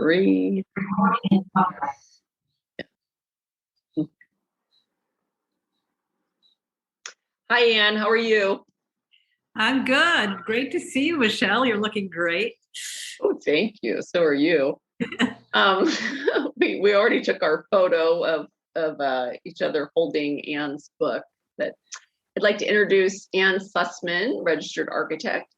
3. Hi, Ann. How are you? I'm good. Great to see you, Michelle. You're looking great. Oh, thank you. So are you. um, we already took our photo of each other holding Ann's book. But I'd like to introduce Ann Sussman, registered architect.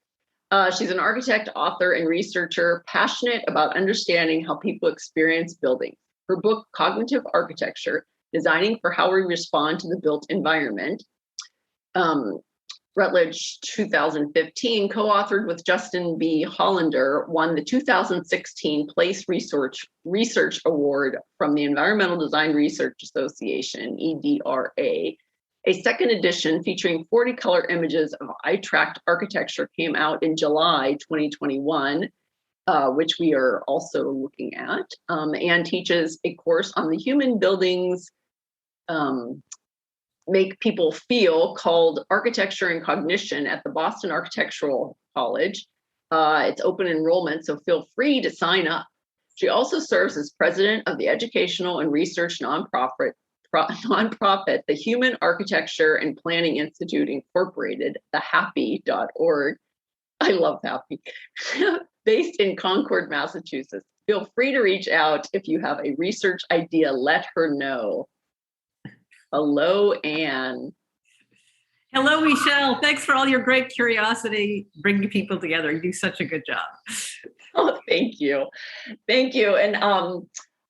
She's an architect, author, and researcher passionate about understanding how people experience buildings. Her book, Cognitive Architecture, Designing for How We Respond to the Built Environment, Routledge 2015, co-authored with Justin B. Hollander, won the 2016 Place Research Award from the Environmental Design Research Association, EDRA. A second edition featuring 40 color images of eye-tracked architecture came out in July 2021, which we are also looking at, and teaches a course on the human buildings make people feel called Architecture and Cognition at the Boston Architectural College. It's open enrollment, so feel free to sign up. She also serves as president of the educational and research nonprofit, the Human Architecture and Planning Institute Incorporated, the happy.org. I love happy. Based in Concord, Massachusetts. Feel free to reach out if you have a research idea. Let her know. Hello, Ann. Hello, Michelle. Thanks for all your great curiosity, bringing people together. You do such a good job. Oh, thank you. Thank you. And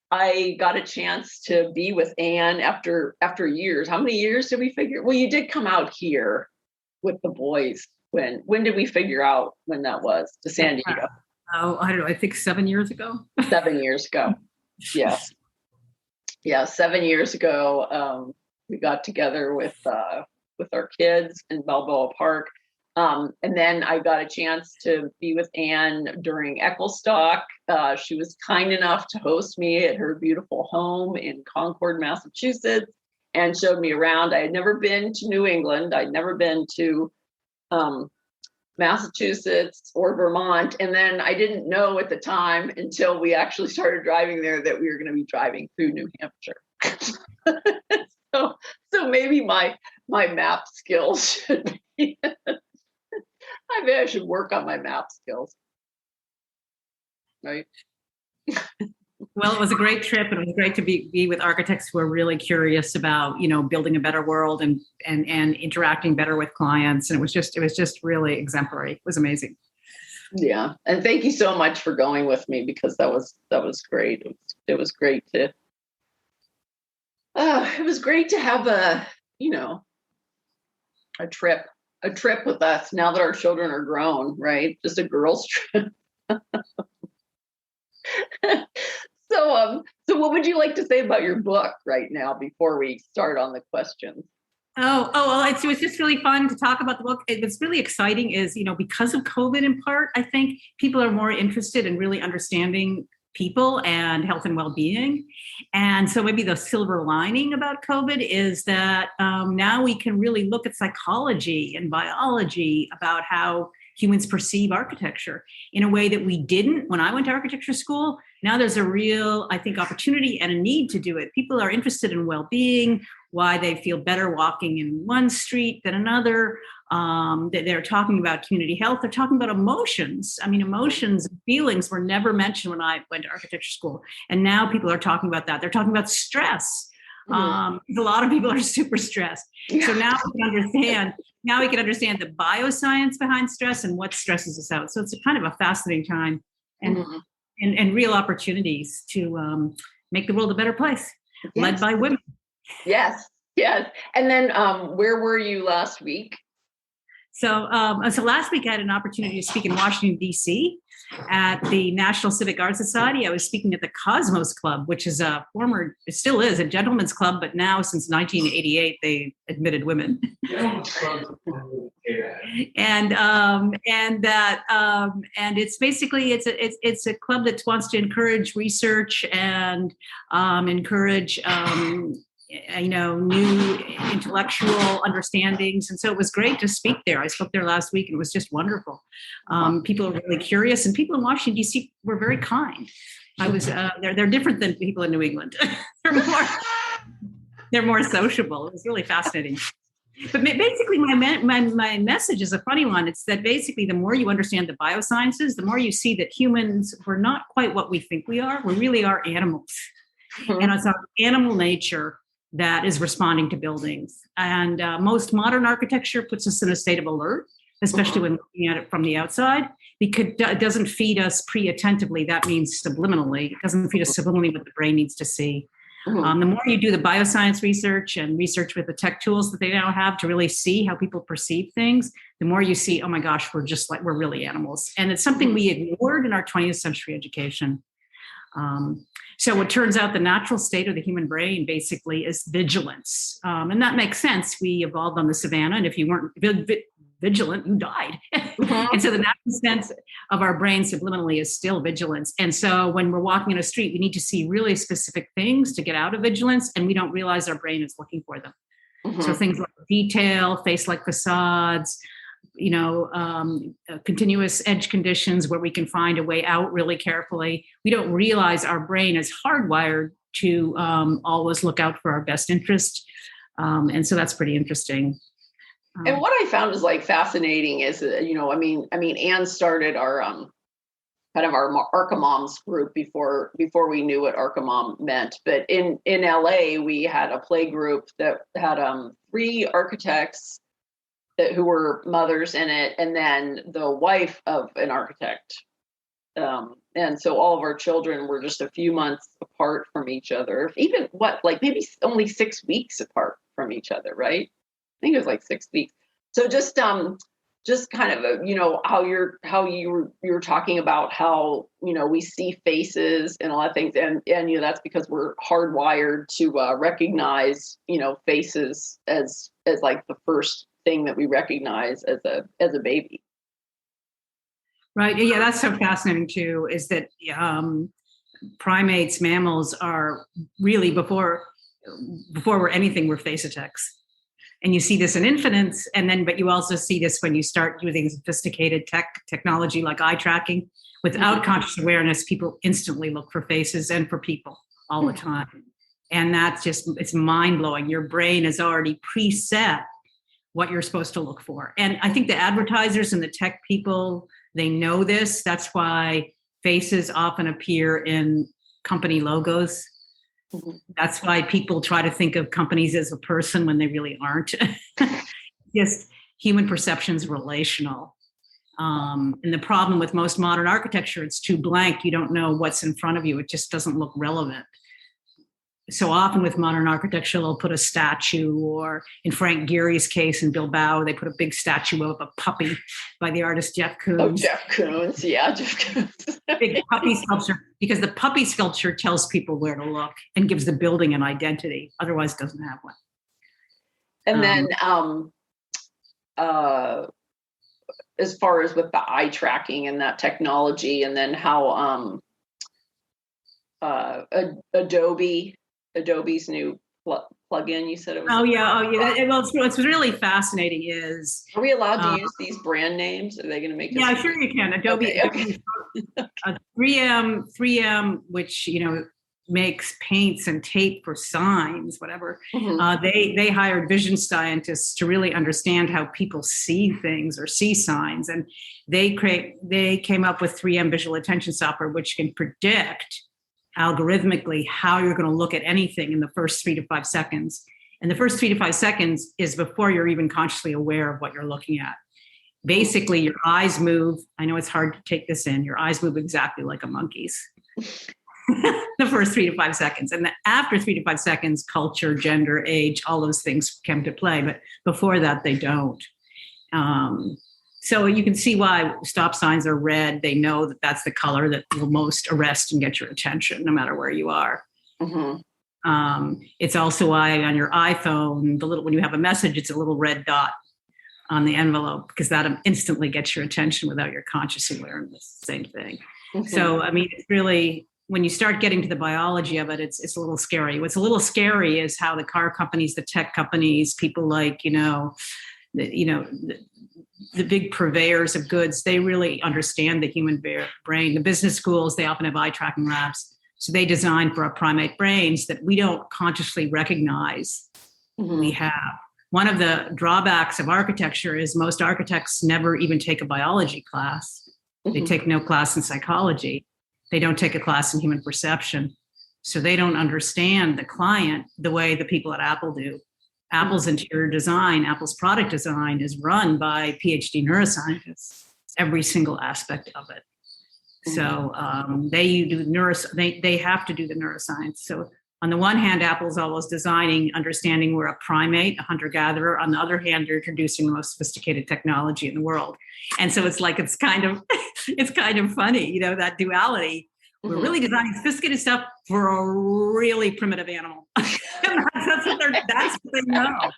I got a chance to be with Ann after years. How many years did we figure? Well, you did come out here with the boys. When did we figure out when that was to San Diego? Oh, I don't know. I think 7 years ago. 7 years ago. Yes. Yeah, 7 years ago. We got together with our kids in Balboa Park. And then I got a chance to be with Ann during Echolfest. She was kind enough to host me at her beautiful home in Concord, Massachusetts, and showed me around. I had never been to New England. I'd never been to Massachusetts or Vermont. And then I didn't know at the time until we actually started driving there that we were going to be driving through New Hampshire. So maybe my map skills should be, I should work on my map skills. Right? Well, it was a great trip, and it was great to be with architects who are really curious about, building a better world and interacting better with clients. And it was just really exemplary. It was amazing. Yeah, and thank you so much for going with me, because that was great. It was great to. It was great to have a trip with us now that our children are grown, right? Just a girls' trip. So what would you like to say about your book right now before we start on the questions? Well, it was just really fun to talk about the book. What's really exciting is, because of COVID in part, I think people are more interested in really understanding people and health and well-being. And so maybe the silver lining about COVID is that now we can really look at psychology and biology about how humans perceive architecture in a way that we didn't when I went to architecture school. Now there's a real, I think, opportunity and a need to do it. People are interested in well-being, why they feel better walking in one street than another. They're talking about community health. They're talking about emotions. I mean, emotions and feelings were never mentioned when I went to architecture school. And now people are talking about that. They're talking about stress. A lot of people are super stressed. So now we can understand the bioscience behind stress and what stresses us out. So it's a kind of a fascinating time and real opportunities to make the world a better place, led by women. Yes. And then where were you last week? So last week I had an opportunity to speak in Washington, D.C. at the National Civic Arts Society. I was speaking at the Cosmos Club, which is it still is a gentleman's club, but now since 1988, they admitted women. And it's basically, it's a club that wants to encourage research and encourage new intellectual understandings. And so it was great to speak there. I spoke there last week and it was just wonderful. People are really curious, and people in Washington, D.C. were very kind. They're different than people in New England. they're more sociable. It was really fascinating. But basically, my message is a funny one. It's that basically the more you understand the biosciences, the more you see that humans, we're not quite what we think we are. We really are animals. Mm-hmm. And it's our animal nature that is responding to buildings. And most modern architecture puts us in a state of alert, especially when looking at it from the outside, because it doesn't feed us pre-attentively. That means subliminally. It doesn't feed us subliminally what the brain needs to see. The more you do the bioscience research and research with the tech tools that they now have to really see how people perceive things, the more you see, oh my gosh, we're really animals. And it's something we ignored in our 20th century education. So it turns out the natural state of the human brain basically is vigilance. And that makes sense. We evolved on the savannah, and if you weren't vigilant, you died. And so the natural sense of our brain subliminally is still vigilance. And so when we're walking in a street, we need to see really specific things to get out of vigilance, and we don't realize our brain is looking for them. So things like detail, face-like facades, continuous edge conditions where we can find a way out really carefully. We don't realize our brain is hardwired to always look out for our best interest. And so that's pretty interesting. And what I found is fascinating is, Ann started our kind of our Archimoms group before we knew what Archimom meant. But in LA, we had a play group that had 3 architects who were mothers in it, and then the wife of an architect. And so all of our children were just a few months apart from each other, even maybe only 6 weeks apart from each other, right? I think it was 6 weeks. So just kind of how you were talking about how we see faces and a lot of things, and that's because we're hardwired to recognize faces as the first thing that we recognize as a baby. Right. Yeah, that's so fascinating too. Is that primates, mammals are really before we're anything, we're face-a-tex. And you see this in infants, but you also see this when you start using sophisticated technology like eye tracking. Without conscious awareness, people instantly look for faces and for people all the time. And it's mind-blowing. Your brain has already preset what you're supposed to look for. And I think the advertisers and the tech people, they know this. That's why faces often appear in company logos. That's why people try to think of companies as a person when they really aren't. Just human perception is relational. And the problem with most modern architecture, it's too blank. You don't know what's in front of you. It just doesn't look relevant. So often with modern architecture, they'll put a statue, or in Frank Gehry's case in Bilbao, they put a big statue of a puppy by the artist Jeff Koons. Oh, Jeff Koons. Yeah, Jeff Koons. Big puppy sculpture, because the puppy sculpture tells people where to look and gives the building an identity. Otherwise, it doesn't have one. And then as far as with the eye tracking and that technology, and then how Adobe's new plugin, you said it was. Oh yeah. Well, what's really fascinating is, are we allowed to use these brand names? Are they going to make? Yeah, sure you can. Adobe, okay. 3M, which makes paints and tape for signs, whatever. They hired vision scientists to really understand how people see things or see signs, and they came up with 3M visual attention software, which can predict algorithmically how you're going to look at anything in the first 3 to 5 seconds. And the first 3 to 5 seconds is before you're even consciously aware of what you're looking at. Basically, your eyes move. I know it's hard to take this in. Your eyes move exactly like a monkey's. The first 3 to 5 seconds. And after 3 to 5 seconds, culture, gender, age, all those things come to play. But before that, they don't. So you can see why stop signs are red. They know that that's the color that will most arrest and get your attention, no matter where you are. It's also why on your iPhone, when you have a message, it's a little red dot on the envelope, because that instantly gets your attention without your conscious awareness. Same thing. So, it's really when you start getting to the biology of it, it's a little scary. What's a little scary is how the car companies, the tech companies, people like, the big purveyors of goods, they really understand the human brain. The business schools, they often have eye tracking labs. So they design for our primate brains that we don't consciously recognize we have. One of the drawbacks of architecture is most architects never even take a biology class. They take no class in psychology. They don't take a class in human perception. So they don't understand the client the way the people at Apple do. Apple's interior design, Apple's product design is run by PhD neuroscientists, every single aspect of it. So they have to do the neuroscience. So on the one hand, Apple's always designing, understanding we're a primate, a hunter-gatherer. On the other hand, they're introducing the most sophisticated technology in the world. And so it's kind of funny, that duality. We're really designing sophisticated stuff for a really primitive animal. that's what they know.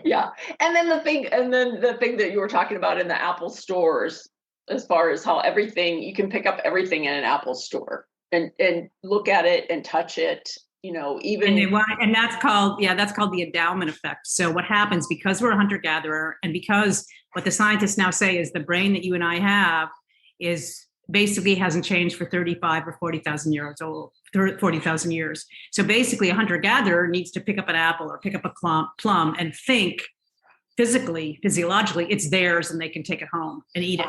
Yeah. And then the thing that you were talking about in the Apple stores, as far as how you can pick up everything in an Apple store and look at it and touch it, and that's called the endowment effect. So what happens, because we're a hunter-gatherer, and because what the scientists now say is the brain that you and I have is basically hasn't changed for 35 or 40,000 years old, 40,000 years. So basically a hunter-gatherer needs to pick up an apple or pick up a plum and think physiologically, it's theirs and they can take it home and eat it.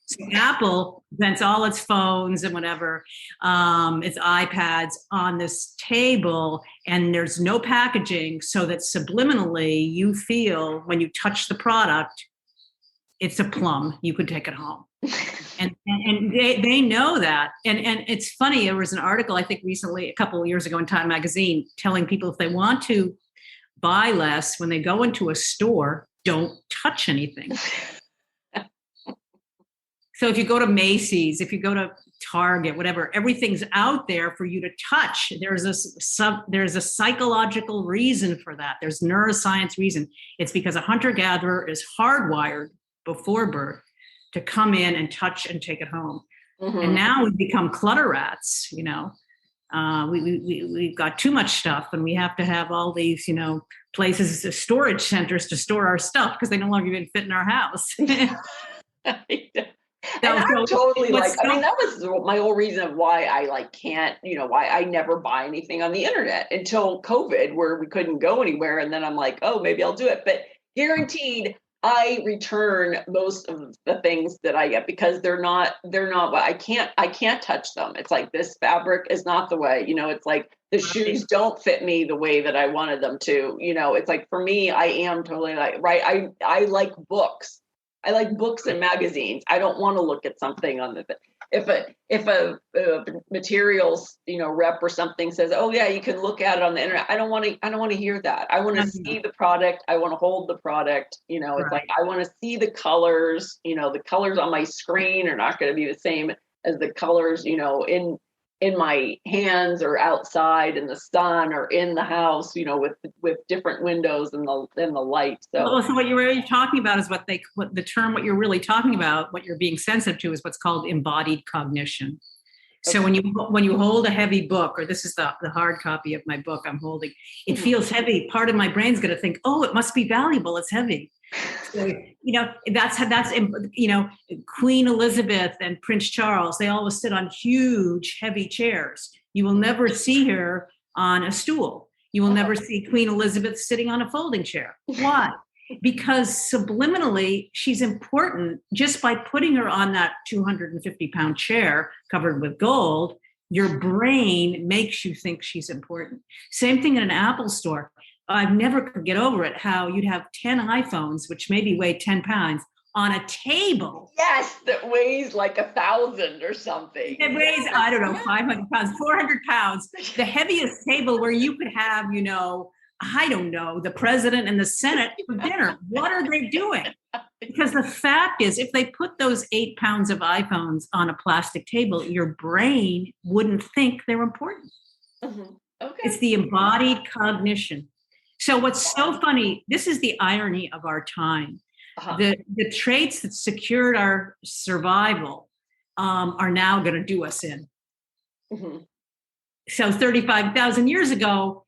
So Apple presents all its phones and whatever, its iPads on this table, and there's no packaging, so that subliminally you feel when you touch the product, it's a plum, you could take it home. And they know that. And it's funny, there was an article, I think recently, a couple of years ago in Time Magazine, telling people if they want to buy less, when they go into a store, don't touch anything. So if you go to Macy's, if you go to Target, whatever, everything's out there for you to touch. There's a psychological reason for that. There's neuroscience reason. It's because a hunter-gatherer is hardwired before birth to come in and touch and take it home. And now we've become clutter rats, we've got too much stuff, and we have to have all these, places, storage centers to store our stuff because they no longer even fit in our house. And I'm totally that was my whole reason of why I can't, why I never buy anything on the internet until COVID, where we couldn't go anywhere. And then I'm like, oh, maybe I'll do it. But guaranteed, I return most of the things that I get because they're not, I can't touch them. It's like, this fabric is not the way, it's like the shoes don't fit me the way that I wanted them to, it's like, for me, I am totally right. I like books. I like books and magazines. I don't want to look at something on if a materials rep or something says, oh yeah, you can look at it on the internet. I don't want to hear that. I want to see the product. I want to hold the product. It's like, I want to see the colors. The colors on my screen are not going to be the same as the colors in my hands or outside in the sun or in the house, with different windows and the light. So what you're really talking about is what you're really talking about, what you're being sensitive to, is what's called embodied cognition. Okay. So when you hold a heavy book, or this is the hard copy of my book I'm holding, it feels heavy. Part of my brain's going to think, oh, it must be valuable. It's heavy. So, that's Queen Elizabeth and Prince Charles, they always sit on huge, heavy chairs. You will never see her on a stool. You will never see Queen Elizabeth sitting on a folding chair. Why? Because subliminally, she's important. Just by putting her on that 250-pound chair covered with gold, your brain makes you think she's important. Same thing in an Apple store. I've never could get over it, how you'd have 10 iPhones, which maybe weigh 10 pounds, on a table. Yes, that weighs like 1,000 or something. It weighs, 500 pounds, 400 pounds. The heaviest table where you could have, the president and the Senate for dinner. What are they doing? Because the fact is, if they put those 8 pounds of iPhones on a plastic table, your brain wouldn't think they're important. Okay. It's the embodied cognition. So what's so funny, this is the irony of our time. The traits that secured our survival are now going to do us in. Mhm. So 35,000 years ago,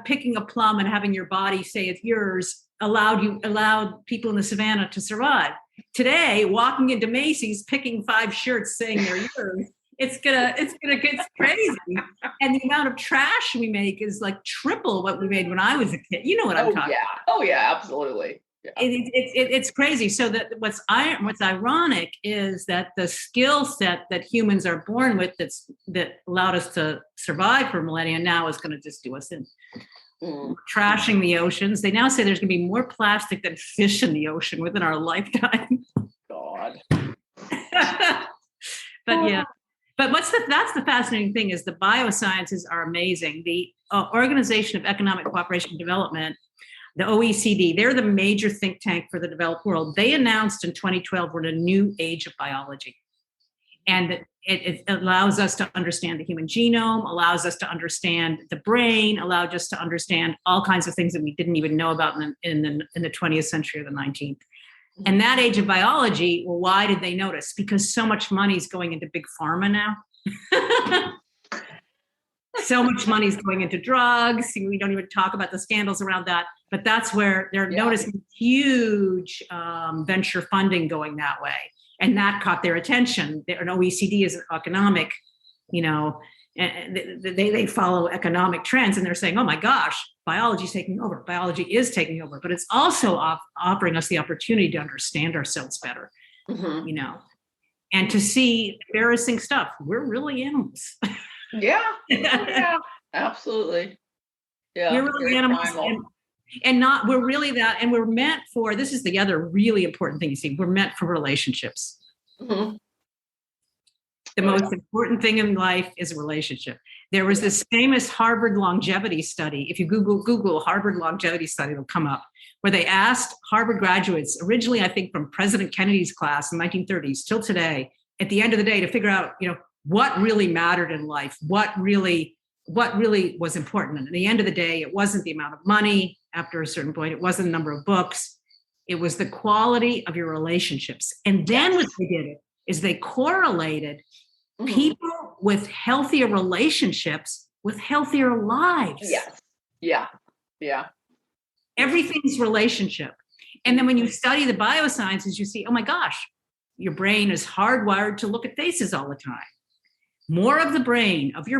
picking a plum and having your body say it's yours allowed people in the savannah to survive. Today, walking into Macy's, picking 5 shirts saying they're yours, it's gonna get crazy. And the amount of trash we make is like triple what we made when I was a kid. You know what I'm talking about. Oh yeah, absolutely. Yeah. It's crazy. So that what's ironic is that the skill set that humans are born with that allowed us to survive for millennia now is going to just do us in. Trashing the oceans. They now say there's going to be more plastic than fish in the ocean within our lifetime. God. But yeah. But that's the fascinating thing is the biosciences are amazing. The Organization of Economic Cooperation and Development, the OECD, they're the major think tank for the developed world. They announced in 2012 we're in a new age of biology. And it allows us to understand the human genome, allows us to understand the brain, allows us to understand all kinds of things that we didn't even know about in the 20th century or the 19th. And that age of biology, well, why did they notice? Because so much money is going into big pharma now. So much money is going into drugs. We don't even talk about the scandals around that, but that's where they're noticing huge venture funding going that way. And that caught their attention. An OECD is an economic, they follow economic trends, and they're saying, oh my gosh, biology is taking over. Biology is taking over, but it's also offering us the opportunity to understand ourselves better, and to see embarrassing stuff. We're really animals. Yeah, absolutely. Yeah, we're really animals, we're really that, and we're meant for. This is the other really important thing you see. We're meant for relationships. Mm-hmm. The most important thing in life is a relationship. There was this famous Harvard longevity study. If you Google Harvard longevity study, it'll come up, where they asked Harvard graduates, originally, I think from President Kennedy's class in the 1930s till today, at the end of the day, to figure out, what really mattered in life, what really was important. And at the end of the day, it wasn't the amount of money after a certain point. It wasn't the number of books. It was the quality of your relationships. And then what they did is they correlated people with healthier relationships with healthier lives. Yes. Yeah. Yeah. Everything's relationship. And then when you study the biosciences, you see, oh my gosh, your brain is hardwired to look at faces all the time. More of your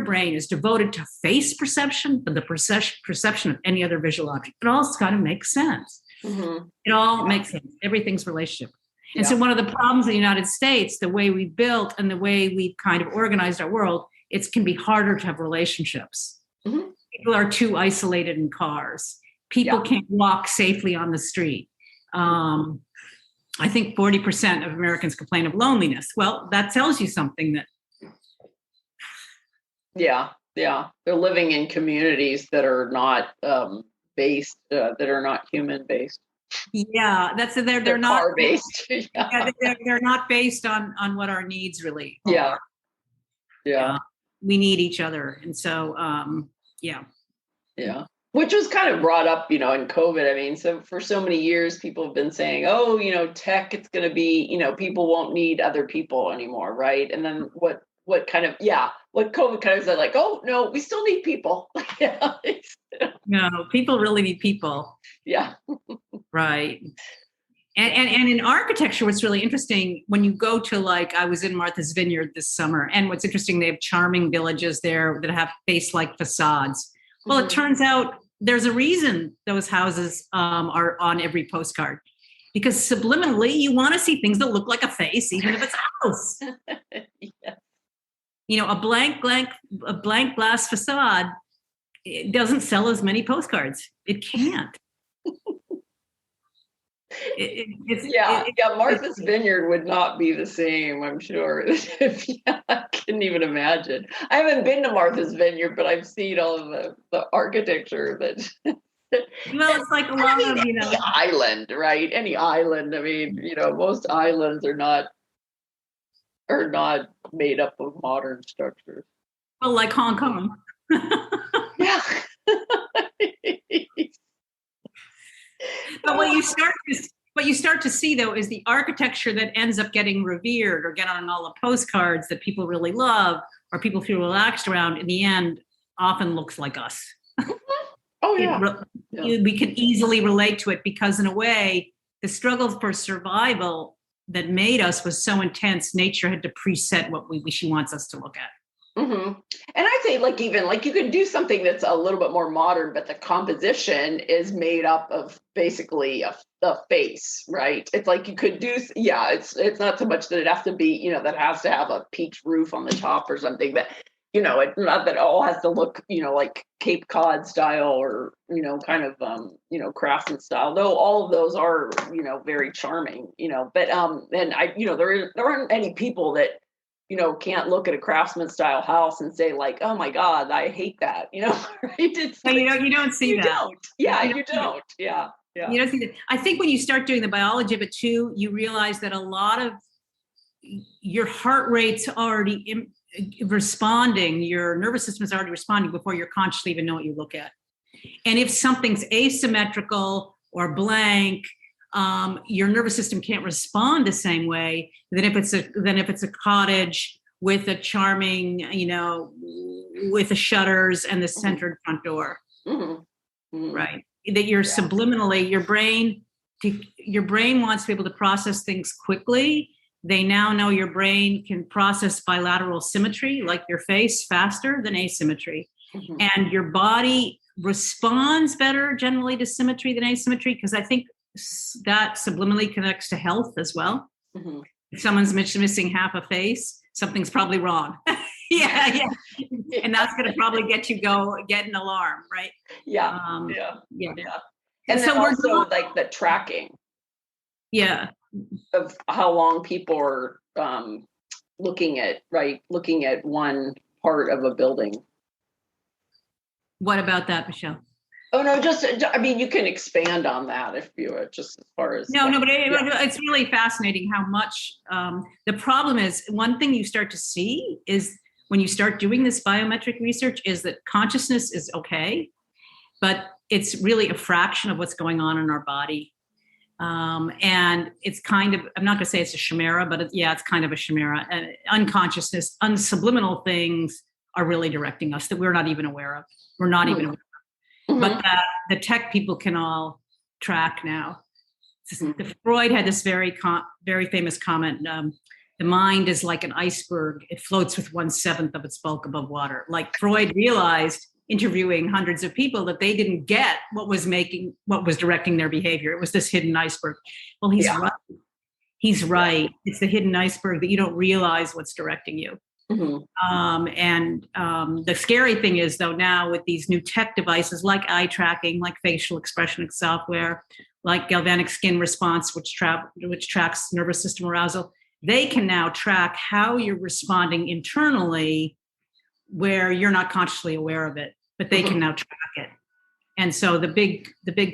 brain is devoted to face perception than the perception of any other visual object. It all kind of makes sense. Mm-hmm. It all makes sense. Everything's relationship. And so one of the problems in the United States, the way we built and the way we've kind of organized our world, it can be harder to have relationships. Mm-hmm. People are too isolated in cars. People can't walk safely on the street. I think 40% of Americans complain of loneliness. Well, that tells you something that. Yeah. They're living in communities that are not based, that are not human based. Yeah, they're not car based. They're not based on what our needs really are. Yeah. We need each other, and so yeah. Which was kind of brought up, in COVID. I mean, so for so many years, people have been saying, oh, tech, it's going to be, people won't need other people anymore, right? And then what COVID kind of said, like, oh no, we still need people. No, people really need people. Yeah. Right. And in architecture, what's really interesting, when you go to, like, I was in Martha's Vineyard this summer, and what's interesting, they have charming villages there that have face-like facades. Well, it turns out there's a reason those houses are on every postcard, because subliminally you want to see things that look like a face, even if it's a house. A blank glass facade, it doesn't sell as many postcards. It can't. Martha's Vineyard would not be the same, I'm sure. I couldn't even imagine. I haven't been to Martha's Vineyard, but I've seen all of the architecture that. Well, it's like a lot of, any island, right? Any island. I mean, most islands are not made up of modern structures. Well, like Hong Kong. Yeah. But what you start to see, though, is the architecture that ends up getting revered or get on all the postcards that people really love or people feel relaxed around, in the end, often looks like us. Oh, yeah. We can easily relate to it because, in a way, the struggle for survival that made us was so intense. Nature had to preset what she wants us to look at. And I say, like, even like you can do something that's a little bit more modern, but the composition is made up of basically a face, right? It's like you could do, it's not so much that it has to be, that has to have a peaked roof on the top or something, but it's not that it all has to look, like Cape Cod style or, kind of, craftsman style, though all of those are, very charming, but, and there aren't any people that, can't look at a craftsman style house and say like, oh my God, I hate that, right? It's like, you don't see that. Don't. Yeah, you don't. Yeah. Yeah. You don't see that. I think when you start doing the biology of it too, you realize that a lot of your heart rate's already responding, your nervous system is already responding before you're consciously even know what you look at. And if something's asymmetrical or blank, your nervous system can't respond the same way than if it's a cottage with a charming, with the shutters and the centered front door, right? That you're subliminally, your brain wants to be able to process things quickly. They now know your brain can process bilateral symmetry, like your face, faster than asymmetry. And your body responds better generally to symmetry than asymmetry, because I think that subliminally connects to health as well. If someone's missing half a face, something's probably wrong. yeah. And that's going to probably get an alarm, right? Yeah. And so we're also like the tracking. Yeah. Of how long people are looking at one part of a building. What about that, Michelle? Oh no, you can expand on that if you just as far as but it's really fascinating how much the problem is. One thing you start to see is when you start doing this biometric research is that consciousness is okay, but it's really a fraction of what's going on in our body. And it's kind of, I'm not going to say it's a chimera, but it's kind of a chimera. Unconsciousness, subliminal things are really directing us that we're not even aware of. We're not even aware of. But the tech people can all track now. Freud had this very famous comment, the mind is like an iceberg. It floats with 1/7 of its bulk above water. Like Freud realized, interviewing hundreds of people, that they didn't get what was directing their behavior. It was this hidden iceberg. Well, he's right. He's right. It's the hidden iceberg that you don't realize what's directing you. The scary thing is, though, now with these new tech devices like eye tracking, like facial expression software, like galvanic skin response, which tracks nervous system arousal, they can now track how you're responding internally where you're not consciously aware of it, but they can now track it. And so the big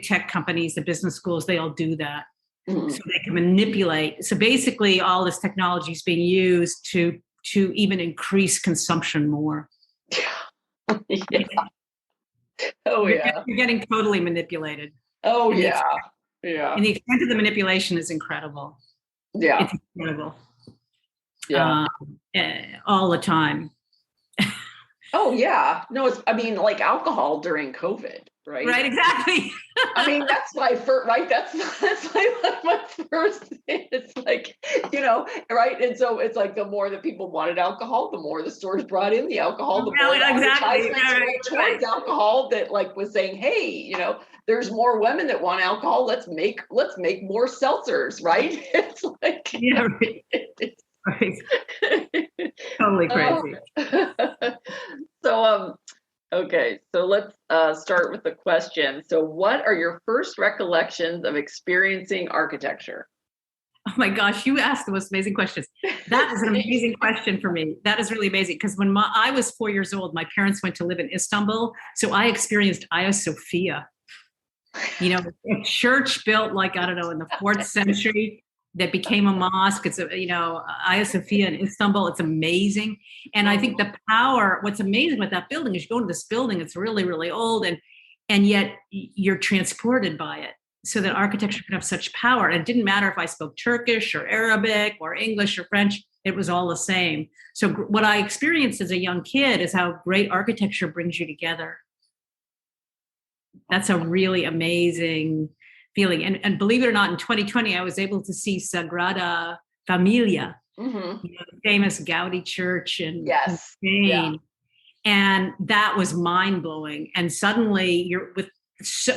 tech companies, the business schools, they all do that. So they can manipulate. So basically all this technology is being used to even increase consumption more. Yeah. Oh yeah. You're getting totally manipulated. Oh yeah. Yeah. And the extent of the manipulation is incredible. Yeah. It's incredible. Yeah. All the time. Oh yeah. No, like alcohol during COVID, right? Right, exactly. That's my first, right? That's like my first thing. It's like, right? And so it's like the more that people wanted alcohol, the more the stores brought in the alcohol, the more advertisements went towards alcohol that like was saying, hey, there's more women that want alcohol. Let's make more seltzers, right? It's like, right. Totally crazy. So, okay, so let's start with the question. So what are your first recollections of experiencing architecture? Oh my gosh, you asked the most amazing questions. That is an amazing question for me. That is really amazing because when I was 4 years old, my parents went to live in Istanbul. So I experienced Hagia Sophia, a church built like, I don't know, in the 4th century that became a mosque. It's Hagia Sophia in Istanbul. It's amazing. And I think the power, what's amazing with that building is you go into this building, it's really, really old, and yet you're transported by it. So that architecture can have such power. And it didn't matter if I spoke Turkish or Arabic or English or French. It was all the same. So what I experienced as a young kid is how great architecture brings you together. That's a really amazing feeling. And believe it or not, in 2020, I was able to see Sagrada Familia, Mm-hmm. the famous Gaudi church in Yes. Spain. Yeah. And that was mind blowing. And suddenly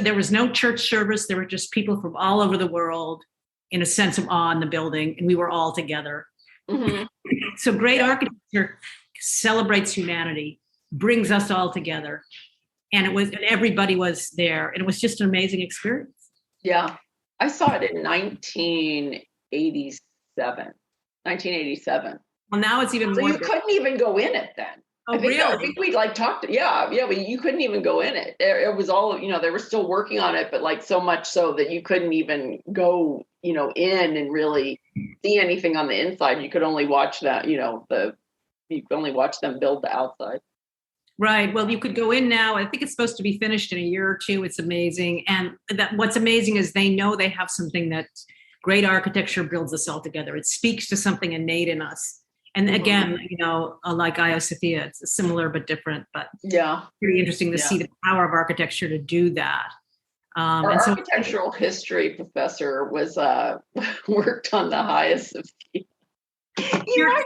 there was no church service. There were just people from all over the world in a sense of awe in the building. And we were all together. Mm-hmm. So great architecture celebrates humanity, brings us all together. And everybody was there. And it was just an amazing experience. Yeah. I saw it in 1987. Well, now it's even So more. you couldn't even go in it then. Oh, I think really? we like talked. Yeah, but you couldn't even go in it. It was all, they were still working on it, but like so much so that you couldn't even go, in and really see anything on the inside. You could only watch that, you could only watch them build the outside. Right. Well, you could go in now. I think it's supposed to be finished in a year or two. It's amazing. And what's amazing is they know they have something that great architecture builds us all together. It speaks to something innate in us. And again, like Hagia Sophia, it's similar but different, but yeah, pretty interesting to see the power of architecture to do that. Our architectural history professor was worked on the Hagia Sophia. He might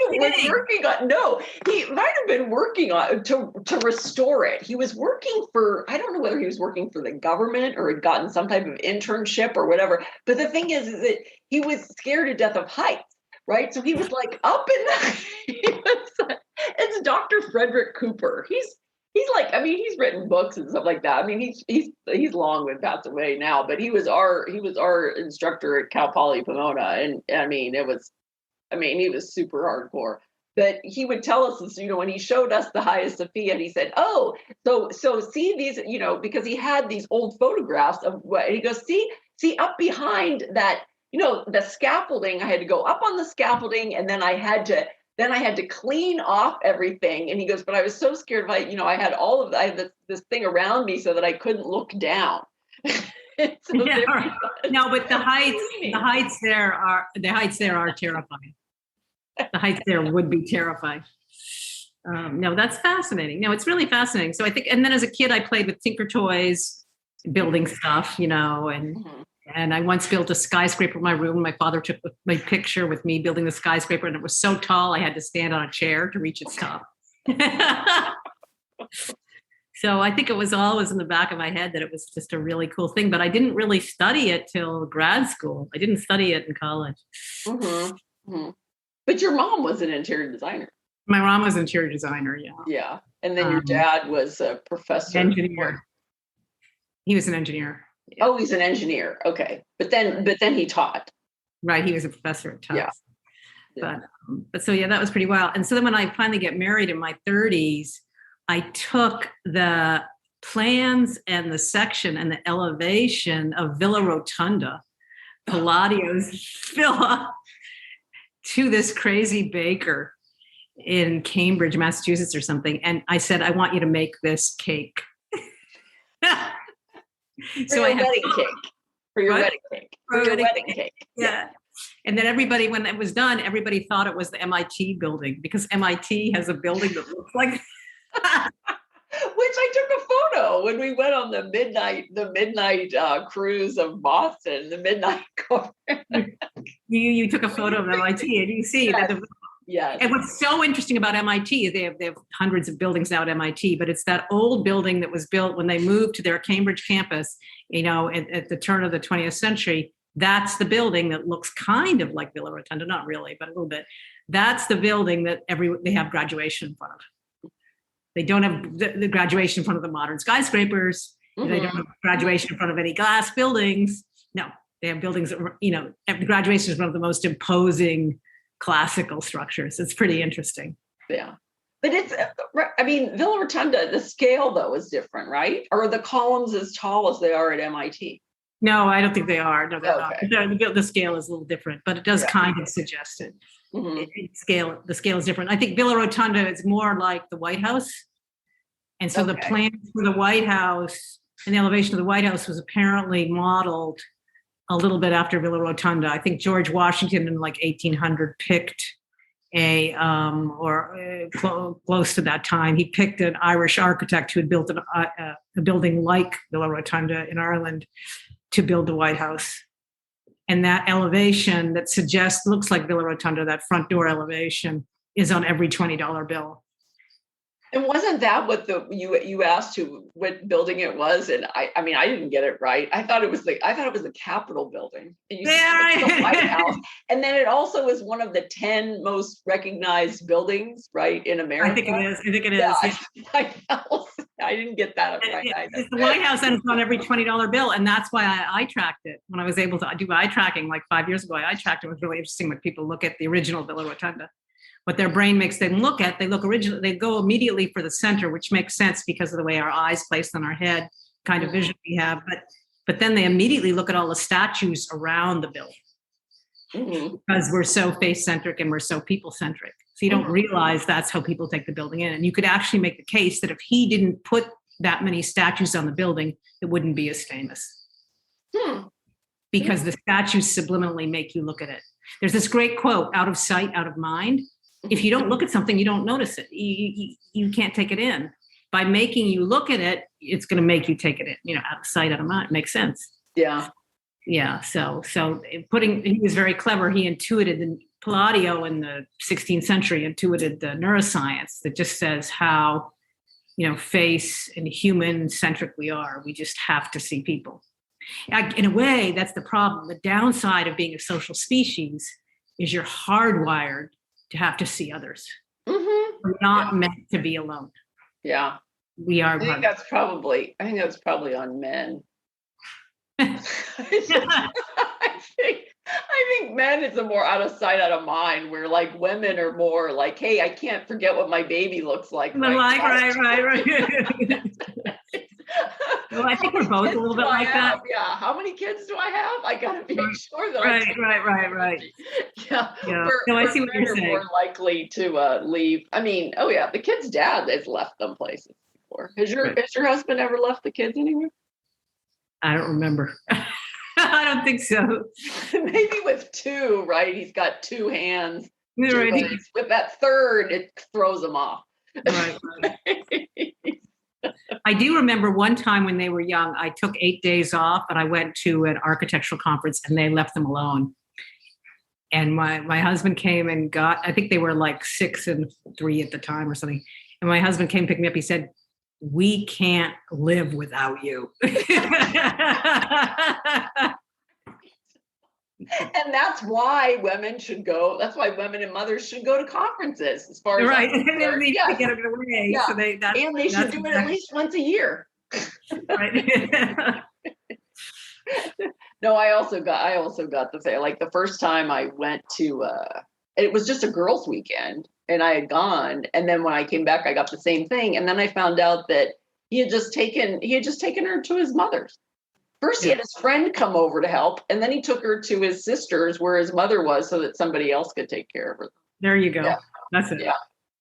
have been working on to restore it. He was working for, I don't know whether he was working for the government or had gotten some type of internship or whatever. But the thing is that he was scared to death of heights. Right. So he was like up in it's Dr. Frederick Cooper. He's like, he's written books and stuff like that. He's long been passed away now, but he was our instructor at Cal Poly Pomona. And he was super hardcore. But he would tell us this, when he showed us the Hagia Sophia, and he said, oh, so see these, because he had these old photographs of what, and he goes, see up behind that, the scaffolding, I had to go up on the scaffolding, and then I had to clean off everything. And he goes, but I was so scared I had I had this thing around me so that I couldn't look down. No, but the heights there are terrifying. The heights there would be terrifying. No, that's fascinating. No, it's really fascinating. So I think, and then as a kid, I played with Tinker Toys, building stuff, and Mm-hmm. And I once built a skyscraper in my room. My father took my picture with me building the skyscraper, and it was so tall I had to stand on a chair to reach its top. So I think it was always in the back of my head that it was just a really cool thing, but I didn't really study it till grad school. I didn't study it in college. Mm-hmm. Mm-hmm. But your mom was an interior designer. My mom was an interior designer, yeah. Yeah, and then your dad was a professor. Engineer. He was an engineer. Yeah. Oh, he's an engineer. Okay, but then he taught. Right, he was a professor at Tufts. Yeah. But so that was pretty wild. And so then when I finally get married in my 30s, I took the plans and the section and the elevation of Villa Rotunda, Palladio's villa, to this crazy baker in Cambridge, Massachusetts or something. And I said, I want you to make this cake. For your wedding cake. Yeah. And then everybody, when it was done, everybody thought it was the MIT building, because MIT has a building that looks like which I took a photo when we went on the midnight cruise of Boston, the midnight car. You took a photo of MIT, and you see that. Yes. And what's so interesting about MIT is they have hundreds of buildings now at MIT, but it's that old building that was built when they moved to their Cambridge campus, at the turn of the 20th century. That's the building that looks kind of like Villa Rotunda, not really, but a little bit. That's the building that they have graduation in front of. They don't have the graduation in front of the modern skyscrapers. Mm-hmm. They don't have graduation in front of any glass buildings. No, they have buildings that, graduation is one of the most imposing classical structures. It's pretty interesting. Yeah. But Villa Rotunda, the scale though is different, right? Or are the columns as tall as they are at MIT? No, I don't think they are. No, they're not. The scale is a little different, but it does kind of suggest it. Mm-hmm. The scale is different. I think Villa Rotunda is more like the White House. And so the plans for the White House and the elevation of the White House was apparently modeled a little bit after Villa Rotunda. I think George Washington in like 1800 picked close to that time, he picked an Irish architect who had built a building like Villa Rotunda in Ireland to build the White House. And that elevation that looks like Villa Rotunda, that front door elevation, is on every $20 bill. And wasn't that what you asked what building it was? And I mean, I didn't get it right. I thought it was the Capitol building. And you said the White House. And then it also was one of the 10 most recognized buildings, right, in America. I think it is. Yeah. White House. I didn't get that right either. It's the White House, and it's on every $20 bill. And that's why I eye-tracked it. When I was able to do eye tracking like 5 years ago, I eye-tracked it. It was really interesting when people look at the original Villa Rotunda. What their brain makes them look at, they go immediately for the center, which makes sense because of the way our eyes placed on our head, kind of vision we have. But then they immediately look at all the statues around the building because we're so face-centric and we're so people-centric. So you don't realize that's how people take the building in. And you could actually make the case that if he didn't put that many statues on the building, it wouldn't be as famous. Because the statues subliminally make you look at it. There's this great quote, out of sight, out of mind. If you don't look at something, you don't notice it. You can't take it in. By making you look at it, it's going to make you take it in. Out of sight, out of mind. Makes sense. Yeah. Yeah. So he was very clever. He intuited, the Palladio in the 16th century intuited the neuroscience that just says how, face and human centric we are. We just have to see people. In a way, that's the problem. The downside of being a social species is you're hardwired to have to see others. We're not meant to be alone. Yeah. We are. I think that's probably on men. I think men is a more out of sight, out of mind, where like women are more like, hey, I can't forget what my baby looks like. Right. Well, I think we're both a little bit like that. Yeah. How many kids do I have? I gotta make sure that right. Yeah. No, I see what you're saying. More likely to leave. I mean, the kid's dad has left them places before. Has your husband ever left the kids anywhere? I don't remember. I don't think so. Maybe with two, right? He's got two hands. Right. With that third, it throws him off. Right. I do remember one time when they were young, I took 8 days off and I went to an architectural conference and they left them alone. And my husband came and I think they were like 6 and 3 at the time or something. And my husband came, picked me up. He said, "We can't live without you." And that's why women should go. That's why women and mothers should go to conferences. As far as right, and they get it away. Yeah. So and they should do it at least once a year. Right. No, I also got to say, like the first time I went to, it was just a girls' weekend, and I had gone, and then when I came back, I got the same thing, and then I found out that he had just taken her to his mother's. First, he had his friend come over to help, and then he took her to his sister's where his mother was, so that somebody else could take care of her. There you go. Yeah. That's it.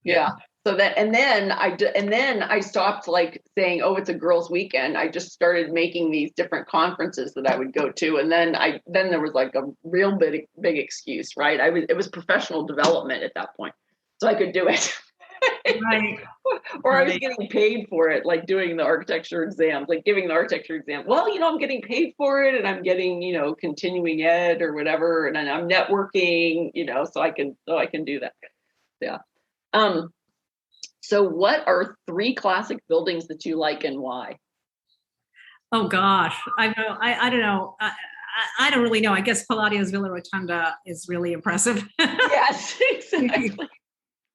Yeah. So that, and then I stopped like saying, "Oh, it's a girls' weekend." I just started making these different conferences that I would go to, and then there was like a real big excuse, right? It was professional development at that point, so I could do it. Right. Or I was getting paid for it, like doing the architecture exams, like giving the architecture exam. Well, I'm getting paid for it, and I'm getting, continuing ed or whatever, and I'm networking, so I can do that. Yeah. So what are 3 classic buildings that you like and why? Oh gosh, I know. I don't know. I don't really know. I guess Palladio's Villa Rotunda is really impressive. Yes, exactly.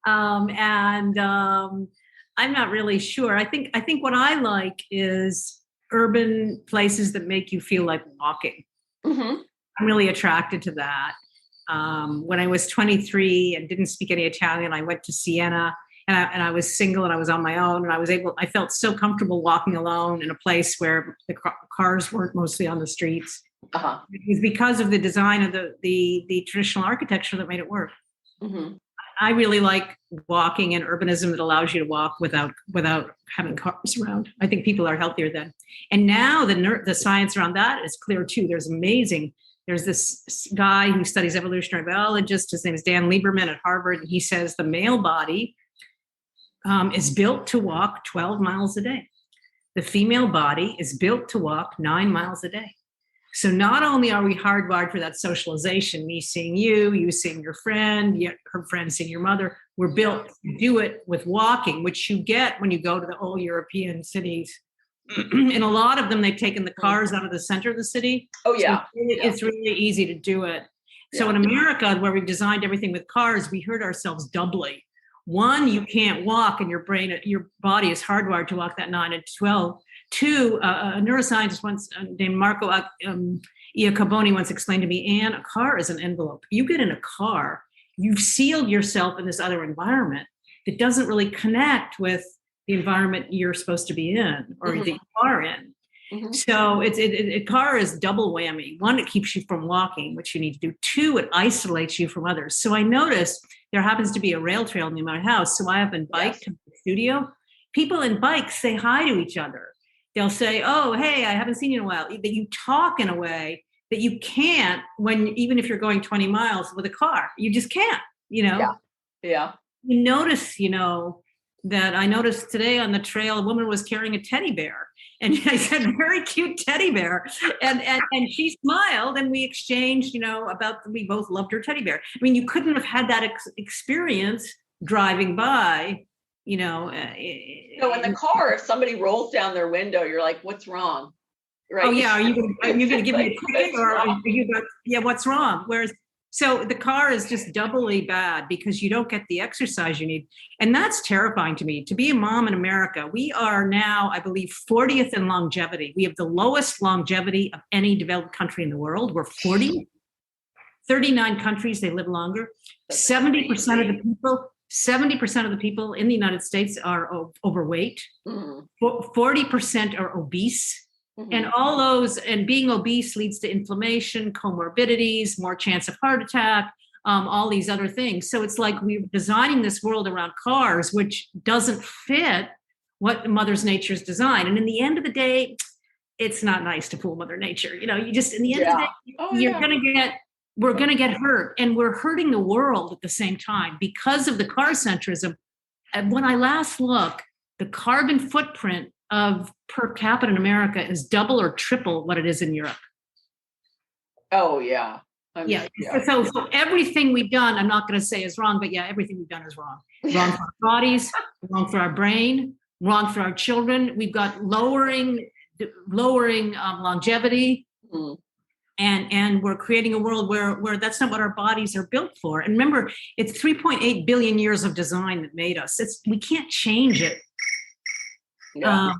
I'm not really sure. I think what I like is urban places that make you feel like walking. I'm really attracted to that. When I was 23 and didn't speak any Italian, I went to Siena, and I was single and I was on my own, and I felt so comfortable walking alone in a place where the cars weren't mostly on the streets. It was because of the design of the traditional architecture that made it work. I really like walking and urbanism that allows you to walk without having cars around. I think people are healthier then. And now the science around that is clear too. There's There's this guy who studies evolutionary biologist. His name is Dan Lieberman at Harvard. And he says the male body is built to walk 12 miles a day. The female body is built to walk 9 miles a day. So not only are we hardwired for that socialization, me seeing you, you seeing your friend, her friend seeing your mother, we're built to do it with walking, which you get when you go to the old European cities. In a lot of them, they've taken the cars out of the center of the city. Oh, yeah. So it's really easy to do it. So in America, where we've designed everything with cars, we hurt ourselves doubly. One, you can't walk, and your body is hardwired to walk that 9 and 12. Two, a neuroscientist once named Marco Iacoboni once explained to me, Ann, a car is an envelope. You get in a car, you've sealed yourself in this other environment that doesn't really connect with the environment you're supposed to be in or that you are in. So a car is double whammy. One, it keeps you from walking, which you need to do. Two, it isolates you from others. So I noticed there happens to be a rail trail near my house. So I have been biked to the studio. People in bikes say hi to each other. They'll say, oh, hey, I haven't seen you in a while. That you talk in a way that you can't even if you're going 20 miles with a car. You just can't, Yeah. You notice, that I noticed today on the trail, a woman was carrying a teddy bear. And I said, very cute teddy bear. And she smiled, and we exchanged, we both loved her teddy bear. I mean, you couldn't have had that experience driving by, in the car, if somebody rolls down their window, you're like, what's wrong? Right. Oh, yeah. Are you going to give me a ticket, or are you what's wrong? Whereas, so the car is just doubly bad because you don't get the exercise you need. And that's terrifying to me. To be a mom in America, we are now, I believe, 40th in longevity. We have the lowest longevity of any developed country in the world. We're 40. 39 countries, they live longer. 70% of the people in the United States are overweight. 40% are obese. And all those, and being obese leads to inflammation, comorbidities, more chance of heart attack, all these other things. So it's like we're designing this world around cars, which doesn't fit what Mother's Nature's design. And in the end of the day, it's not nice to fool Mother Nature. You just, in the end of the day, we're going to get hurt. And we're hurting the world at the same time because of the car centrism. And when I last look, the carbon footprint of per capita in America is double or triple what it is in Europe. Oh, yeah. So everything we've done, I'm not going to say is wrong, but everything we've done is wrong. Wrong for our bodies, wrong for our brain, wrong for our children. We've got lowering longevity. And we're creating a world where that's not what our bodies are built for. And remember, it's 3.8 billion years of design that made us. We can't change it. Yeah.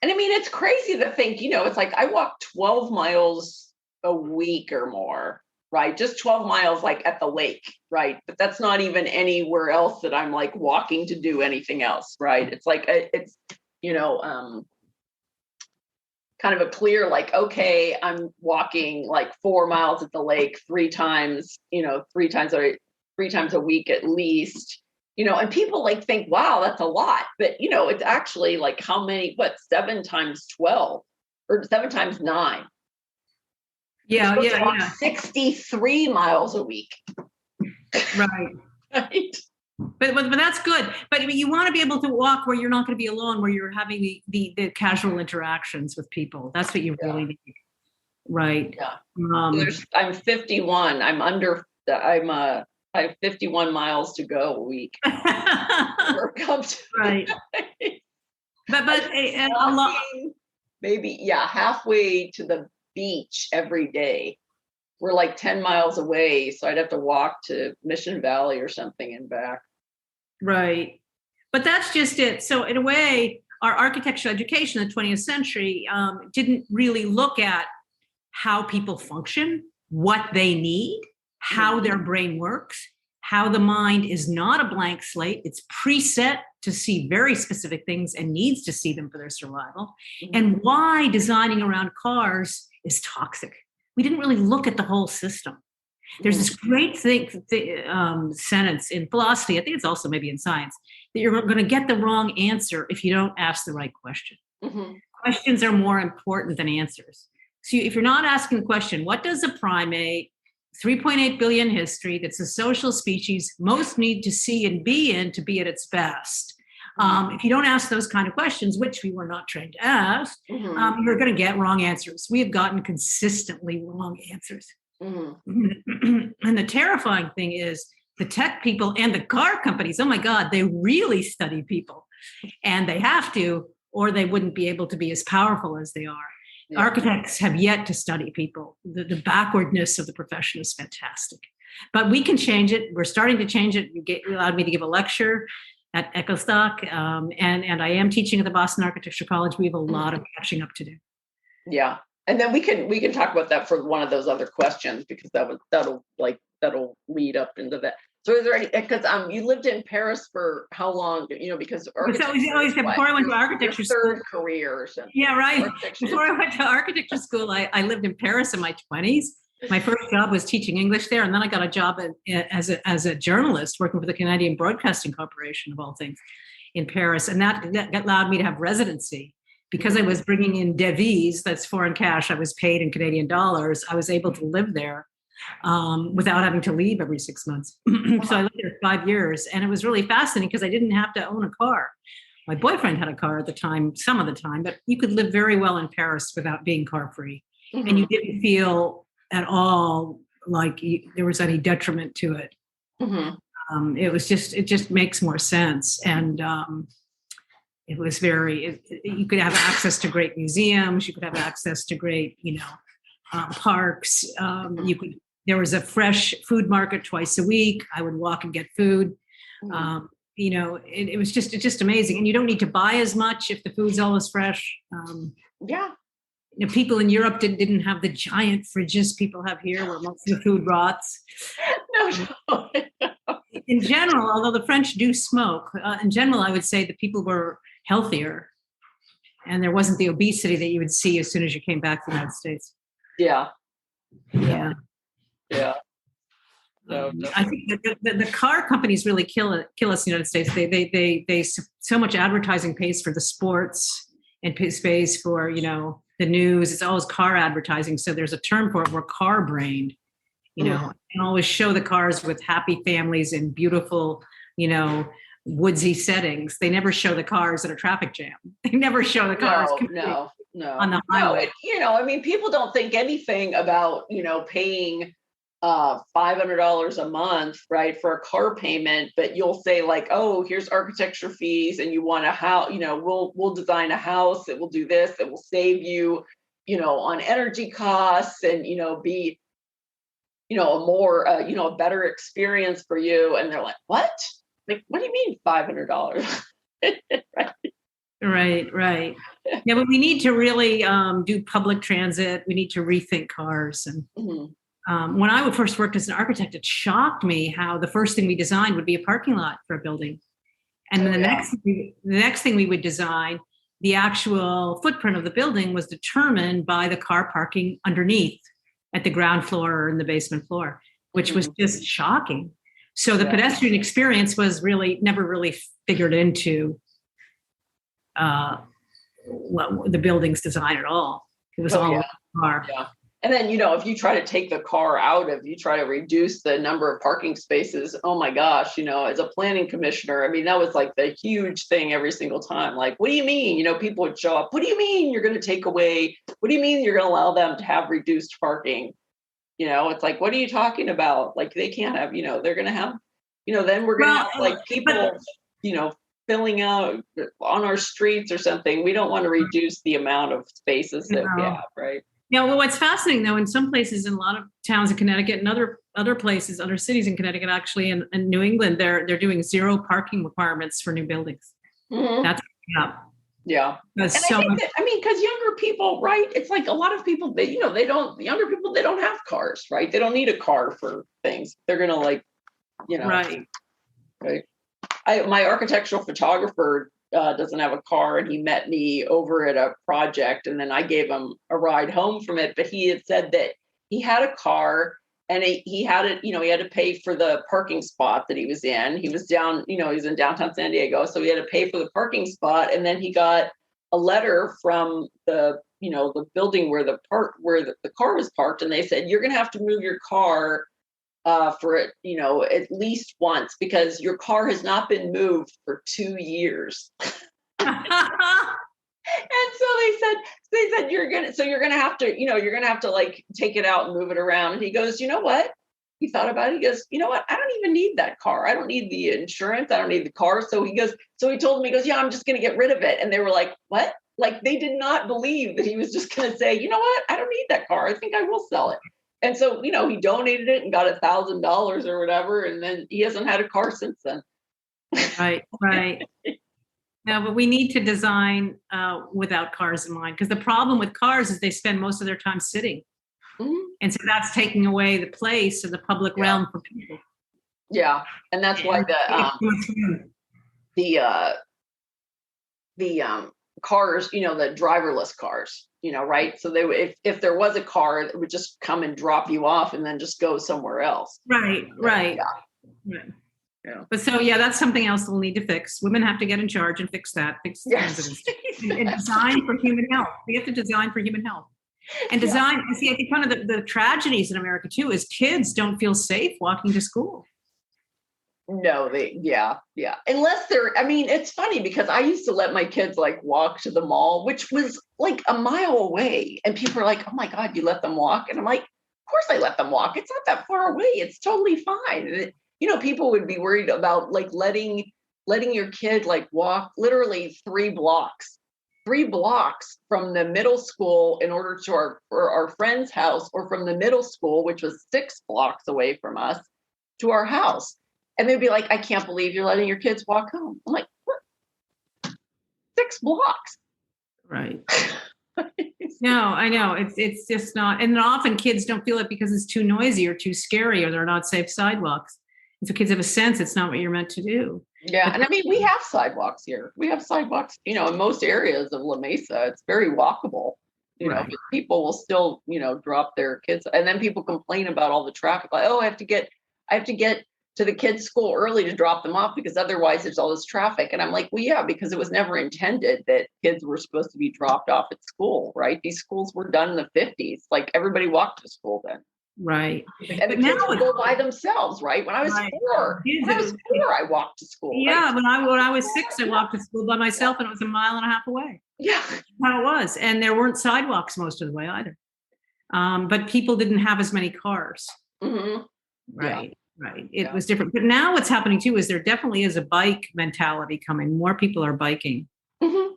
And I mean, it's crazy to think, it's like I walk 12 miles a week or more, right? Just 12 miles like at the lake, right? But that's not even anywhere else that I'm like walking to do anything else, right? It's like, it's, kind of a clear, like, okay, I'm walking like 4 miles at the lake 3 times a week at least. And people like think, wow, that's a lot. But, it's actually like how many, 7 times 12 or 7 times 9. Yeah. 63 miles a week. Right. Right. But that's good. But you want to be able to walk where you're not going to be alone, where you're having the casual interactions with people. That's what you really need. Right. Yeah. I'm 51. I have 51 miles to go a week. Right. But a lot, maybe halfway to the beach every day. We're like 10 miles away, so I'd have to walk to Mission Valley or something and back. Right. But that's just it. So in a way, our architectural education in the 20th century didn't really look at how people function, what they need, how their brain works, how the mind is not a blank slate. It's preset to see very specific things and needs to see them for their survival, and why designing around cars is toxic. We didn't really look at the whole system. There's this great sentence in philosophy, I think it's also maybe in science, that you're going to get the wrong answer if you don't ask the right question. Questions are more important than answers. So if you're not asking the question, what does a primate, 3.8 billion history, that's a social species, most need to see and be in to be at its best? If you don't ask those kind of questions, which we were not trained to ask, you're going to get wrong answers. We have gotten consistently wrong answers. And the terrifying thing is the tech people and the car companies, oh my God, they really study people. And they have to, or they wouldn't be able to be as powerful as they are. Yeah. Architects have yet to study people. The backwardness of the profession is fantastic. But we can change it. We're starting to change it. You allowed me to give a lecture at Echolfest, and I am teaching at the Boston Architecture College. We have a lot of catching up to do. Yeah, and then we can talk about that for one of those other questions, because that'll lead up into that. So is there any, because you lived in Paris for how long? Because always before I went to architecture school. Third career or something. Yeah, right. Before I went to architecture school, I lived in Paris in my 20s. My first job was teaching English there, and then I got a job as a journalist working for the Canadian Broadcasting Corporation, of all things, in Paris. And that allowed me to have residency. Because I was bringing in devises, that's foreign cash, I was paid in Canadian dollars, I was able to live there without having to leave every 6 months. So I lived there 5 years, and it was really fascinating because I didn't have to own a car. My boyfriend had a car at the time, some of the time, but you could live very well in Paris without being car free. And you didn't feel at all like there was any detriment to it. It just makes more sense. And it was you could have access to great museums, you could have access to great, parks. There was a fresh food market twice a week. I would walk and get food. It's just amazing. And you don't need to buy as much if the food's always fresh. People in Europe didn't have the giant fridges people have here, where most of the food rots. No. In general, although the French do smoke, in general, I would say that people were healthier, and there wasn't the obesity that you would see as soon as you came back to the United States. Yeah. No, I think the car companies really kill us in the United States. They so much advertising pays for the sports and pays for the news. It's always car advertising. So there's a term for it. We're car brained, and always show the cars with happy families and beautiful, woodsy settings. They never show the cars in a traffic jam. They never show the cars no on the highway. People don't think anything about, paying $500 a month, right, for a car payment, but you'll say like, oh, here's architecture fees, and you want a house, we'll design a house that will do this, that will save you, on energy costs, and be, a more, a better experience for you. And they're like, what? Like, what do you mean $500? Right. Yeah, but we need to really do public transit. We need to rethink cars. And when I first worked as an architect, it shocked me how the first thing we designed would be a parking lot for a building. And then the next thing we would design, the actual footprint of the building was determined by the car parking underneath at the ground floor or in the basement floor, which was just shocking. So the pedestrian experience was never really figured into the building's design at all. It was all car. Yeah. And then, if you try to take the car you try to reduce the number of parking spaces, oh my gosh, as a planning commissioner, I mean, that was like the huge thing every single time. Like, what do you mean? People would show up. What do you mean you're going to take away? What do you mean you're going to allow them to have reduced parking? It's like, what are you talking about? Like, they can't have, they're going to have, then we're going to have like people, filling out on our streets or something. We don't want to reduce the amount of spaces that we have, right? Yeah, well, what's fascinating, though, in some places, in a lot of towns in Connecticut and other places, other cities in Connecticut, actually, in New England, they're doing zero parking requirements for new buildings. That's Yeah. Because younger people, right? It's like a lot of people, younger people, they don't have cars, right? They don't need a car for things. They're going to Right. My architectural photographer doesn't have a car, and he met me over at a project, and then I gave him a ride home from it. But he had said that he had a car, and he had it, he had to pay for the parking spot that he was in. He was down, he was in downtown San Diego, so he had to pay for the parking spot. And then he got a letter from the the building where the car was parked, and they said, you're going to have to move your car for it, at least once, because your car has not been moved for 2 years. And so they said you're gonna have to like take it out and move it around. And he goes, you know what? He thought about it. He goes, you know what? I don't even need that car. I don't need the insurance. I don't need the car. So he told me, he goes, yeah, I'm just gonna get rid of it. And they were like, what? Like, they did not believe that he was just gonna say, you know what? I don't need that car. I think I will sell it. And so, he donated it and got $1,000 or whatever. And then he hasn't had a car since then. Right. No, but we need to design without cars in mind, because the problem with cars is they spend most of their time sitting. Mm-hmm. And so that's taking away the place of the public realm for people. Yeah. And that's why the cars, the driverless cars, right? So if there was a car, it would just come and drop you off and then just go somewhere else. Right. Yeah. But that's something else we'll need to fix. Women have to get in charge and fix transit and design for human health. We have to design for human health. And design, I think one of the tragedies in America too is kids don't feel safe walking to school. No, Unless it's funny because I used to let my kids like walk to the mall, which was like a mile away. And people are like, oh my God, you let them walk? And I'm like, of course I let them walk. It's not that far away. It's totally fine. And people would be worried about like letting your kid like walk literally 3 blocks from the middle school in order to our friend's house, or from the middle school, which was 6 blocks away from us, to our house. And they'd be like, I can't believe you're letting your kids walk home. I'm like, what? 6 blocks. Right. No, I know. It's just not. And often kids don't feel it because it's too noisy or too scary, or they're not safe sidewalks. And so kids have a sense it's not what you're meant to do. Yeah. And we have sidewalks here. We have sidewalks, in most areas of La Mesa. It's very walkable, right. But people will still, drop their kids. And then people complain about all the traffic. Like, oh, I have to get to the kids' school early to drop them off because otherwise there's all this traffic. And I'm like, well, yeah, because it was never intended that kids were supposed to be dropped off at school, right? These schools were done in the 50s. Like, everybody walked to school then. Right. And the kids would go by themselves, right? When I was 4, I walked to school. Yeah, right? when I was 6, I walked to school by myself, and it was 1.5 miles away. Yeah. That's how it was. And there weren't sidewalks most of the way either. But people didn't have as many cars. Mm-hmm. Right. Yeah. Right. It was different. But now what's happening too is there definitely is a bike mentality coming. More people are biking. Mm-hmm.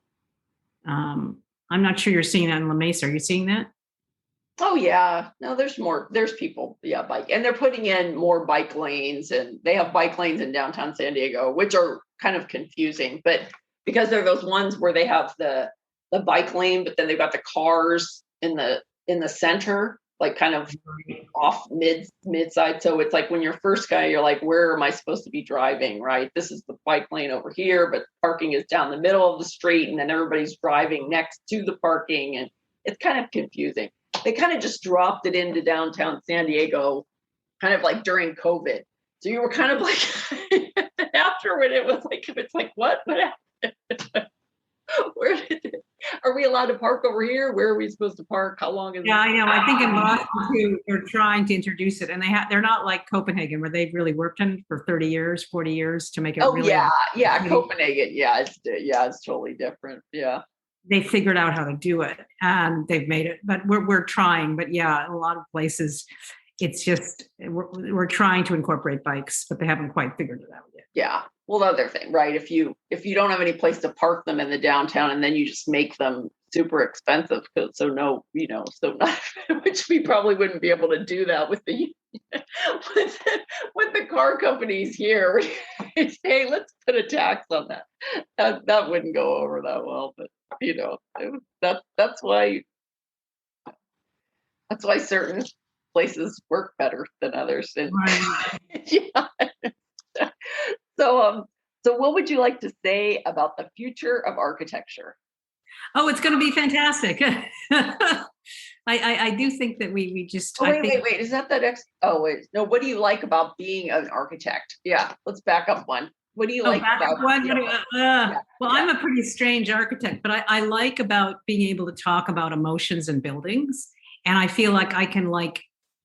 I'm not sure you're seeing that in La Mesa. Are you seeing that? Oh yeah. No, there's people, bike. And they're putting in more bike lanes, and they have bike lanes in downtown San Diego, which are kind of confusing, but because they're those ones where they have the bike lane, but then they've got the cars in the center, like kind of off mid-side. So it's like when you're first guy, you're like, where am I supposed to be driving, right? This is the bike lane over here, but parking is down the middle of the street, and then everybody's driving next to the parking, and it's kind of confusing. They kind of just dropped it into downtown San Diego, kind of like during COVID. So you were kind of like, afterward, it's like, what happened? Are we allowed to park over here? Where are we supposed to park? How long is it? Yeah, I know. I think in Boston too, they're trying to introduce it, and they're not like Copenhagen, where they've really worked on it for 30 years, 40 years to make it. Oh, really yeah, Copenhagen. Yeah, it's totally different. Yeah. They figured out how to do it, and they've made it, but we're trying. But yeah, in a lot of places, it's just we're trying to incorporate bikes, but they haven't quite figured it out yet. Yeah. Well, the other thing, right? If you don't have any place to park them in the downtown, and then you just make them super expensive, so not, which we probably wouldn't be able to do that with the with the car companies here. Hey, let's put a tax on that. That wouldn't go over that well, but that's why certain places work better than others. And right. Yeah. So what would you like to say about the future of architecture? Oh, it's going to be fantastic. I do think that we just. Oh, wait. Is that next? Oh, wait. No. What do you like about being an architect? Yeah. Let's back up one. What do you Oh, like back about? one. Yeah, Well, yeah. I'm a pretty strange architect, but I like about being able to talk about emotions in buildings. And I feel like I can like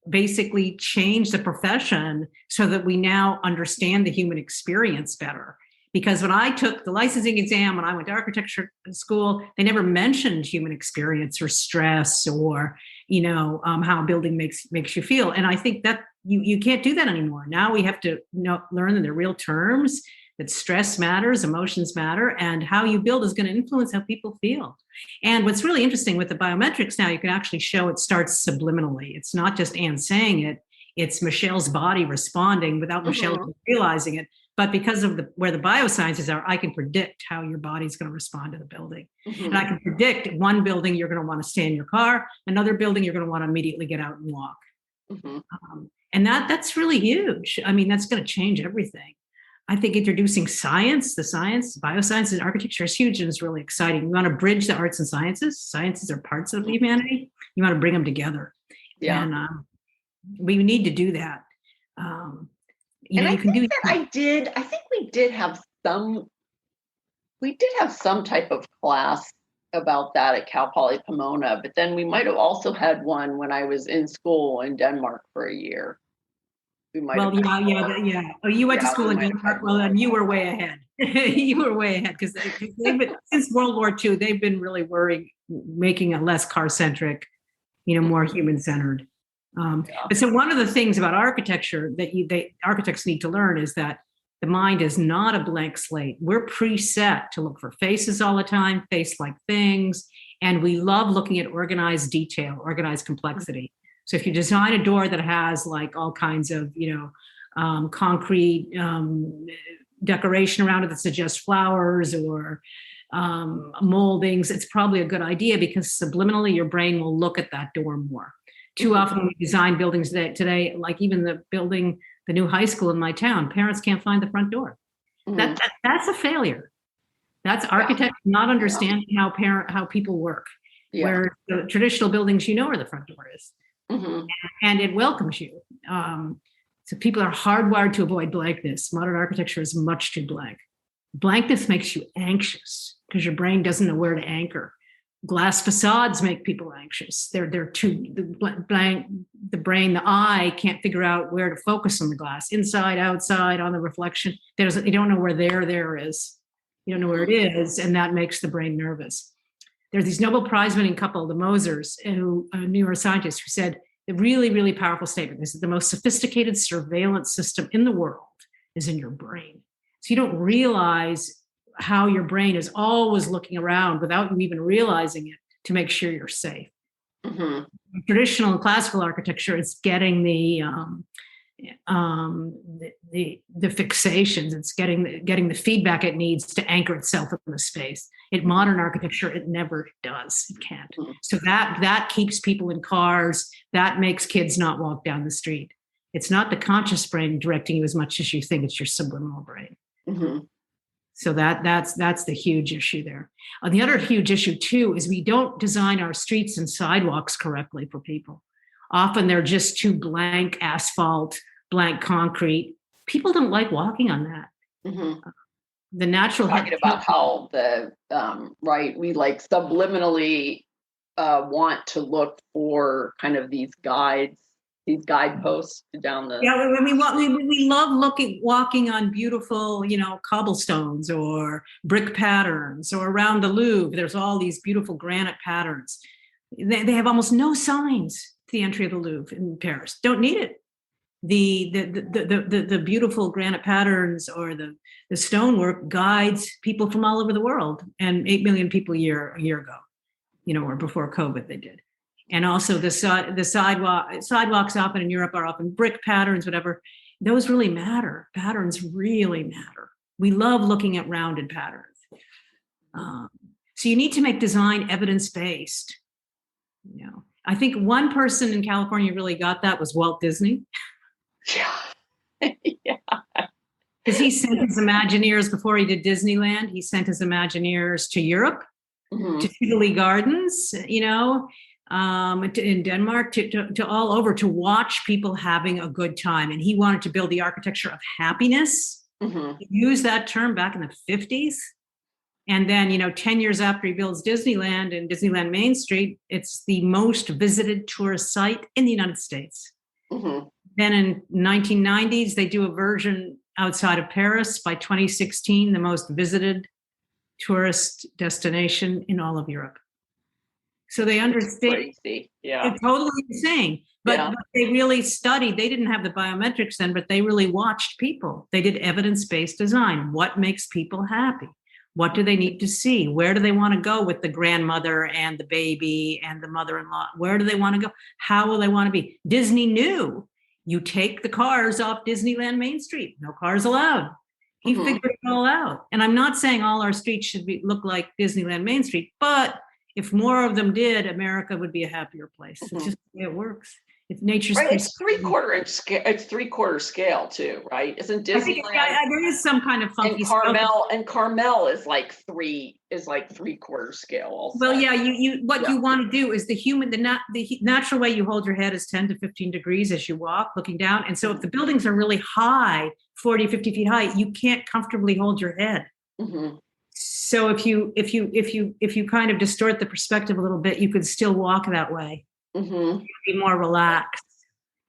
basically change the profession so that we now understand the human experience better. Because when I took the licensing exam, when I went to architecture school, they never mentioned human experience or stress or, how a building makes you feel. And I think that you can't do that anymore. Now we have to learn in the real terms that stress matters, emotions matter, and how you build is going to influence how people feel. And what's really interesting with the biometrics now, you can actually show it starts subliminally. It's not just Ann saying it, it's Michelle's body responding without Michelle realizing it. But because of where the biosciences are, I can predict how your body's going to respond to the building. And I can predict one building you're going to want to stay in your car, another building you're going to want to immediately get out and walk. And that's really huge. I mean, that's going to change everything. I think introducing science, bioscience and architecture is huge and it's really exciting. You want to bridge the arts and sciences. Sciences are parts of humanity. You want to bring them together. Yeah. And we need to do that. You can do that. I think we did have some type of class about that at Cal Poly Pomona, but then we might have also had one when I was in school in Denmark for a year. Yeah. Oh, you went to school in Denmark. Well, then you were way ahead. You were way ahead because since World War II, they've been really making it less car-centric, more human-centered. But so one of the things about architecture that architects need to learn is that the mind is not a blank slate. We're preset to look for faces all the time, face-like things, and we love looking at organized detail, organized complexity. So if you design a door that has like all kinds of, concrete decoration around it that suggests flowers or moldings, it's probably a good idea because subliminally your brain will look at that door more. Too often we design buildings today, like even the new high school in my town, parents can't find the front door. That's a failure. That's architects not understanding how people work. Where the traditional buildings, where the front door is. And it welcomes you. So people are hardwired to avoid blankness. Modern architecture is much too blank. Blankness makes you anxious because your brain doesn't know where to anchor. Glass facades make people anxious. They're too blank. The brain, the eye can't figure out where to focus on the glass, inside, outside, on the reflection. You don't know where there is. You don't know where it is, and that makes the brain nervous. There's these Nobel Prize-winning couple, the Mosers, who neuroscientists, who said a really, really powerful statement. This is the most sophisticated surveillance system in the world is in your brain. So you don't realize how your brain is always looking around without you even realizing it to make sure you're safe. Traditional and classical architecture is getting the fixations. It's getting the feedback it needs to anchor itself in the space. In modern architecture, it never does. It can't. So that keeps people in cars. That makes kids not walk down the street. It's not the conscious brain directing you as much as you think. It's your subliminal brain. So that's the huge issue there. The other huge issue too is we don't design our streets and sidewalks correctly for people. Often they're just too blank asphalt, blank concrete. People don't like walking on that. The natural talking about how we like subliminally want to look for kind of these guideposts down the. Yeah, I mean, we love walking on beautiful, cobblestones or brick patterns, or around the Louvre. There's all these beautiful granite patterns. They have almost no signs to the entry of the Louvre in Paris. Don't need it. The beautiful granite patterns or the stonework guides people from all over the world, and 8 million people a year ago, or before COVID they did. And also the sidewalks often in Europe are often brick patterns, whatever. Those really matter. Patterns really matter. We love looking at rounded patterns. So you need to make design evidence-based. I think one person in California really got that was Walt Disney. Yeah. Because he sent his Imagineers before he did Disneyland. He sent his Imagineers to Europe, to Tivoli Gardens, in Denmark, to all over to watch people having a good time. And he wanted to build the architecture of happiness Mhm. He used that term back in the 50s. And then, 10 years after he builds Disneyland and Disneyland Main Street, it's the most visited tourist site in the United States. Mhm. Then in 1990s, they do a version outside of Paris. By 2016, the most visited tourist destination in all of Europe. So they understand. Crazy. Yeah. It's totally insane. But, Yeah. but they really studied, they didn't have the biometrics then, but they really watched people. They did evidence-based design. What makes people happy? What do they need to see? Where do they want to go with the grandmother and the baby and the mother-in-law? Where do they want to go? How will they want to be? Disney knew you take the cars off Disneyland Main Street. No cars allowed. He Mhm. figured it all out. And I'm not saying all our streets should look like Disneyland Main Street, but if more of them did, America would be a happier place. It's just the way it works. It's nature's Right. It's prescription. 3/4 inch scale. It's 3/4 scale too, right? Isn't I think Disneyland there is some kind of funky and scale. Carmel is like 3/4 scale also. Well, yeah, you want to do is the natural way you hold your head is 10 to 15 degrees as you walk, looking down. And so if the buildings are really high, 40, 50 feet high, you can't comfortably hold your head. Mhm. So if you kind of distort the perspective a little bit, you could still walk that way. Mhm. Be more relaxed.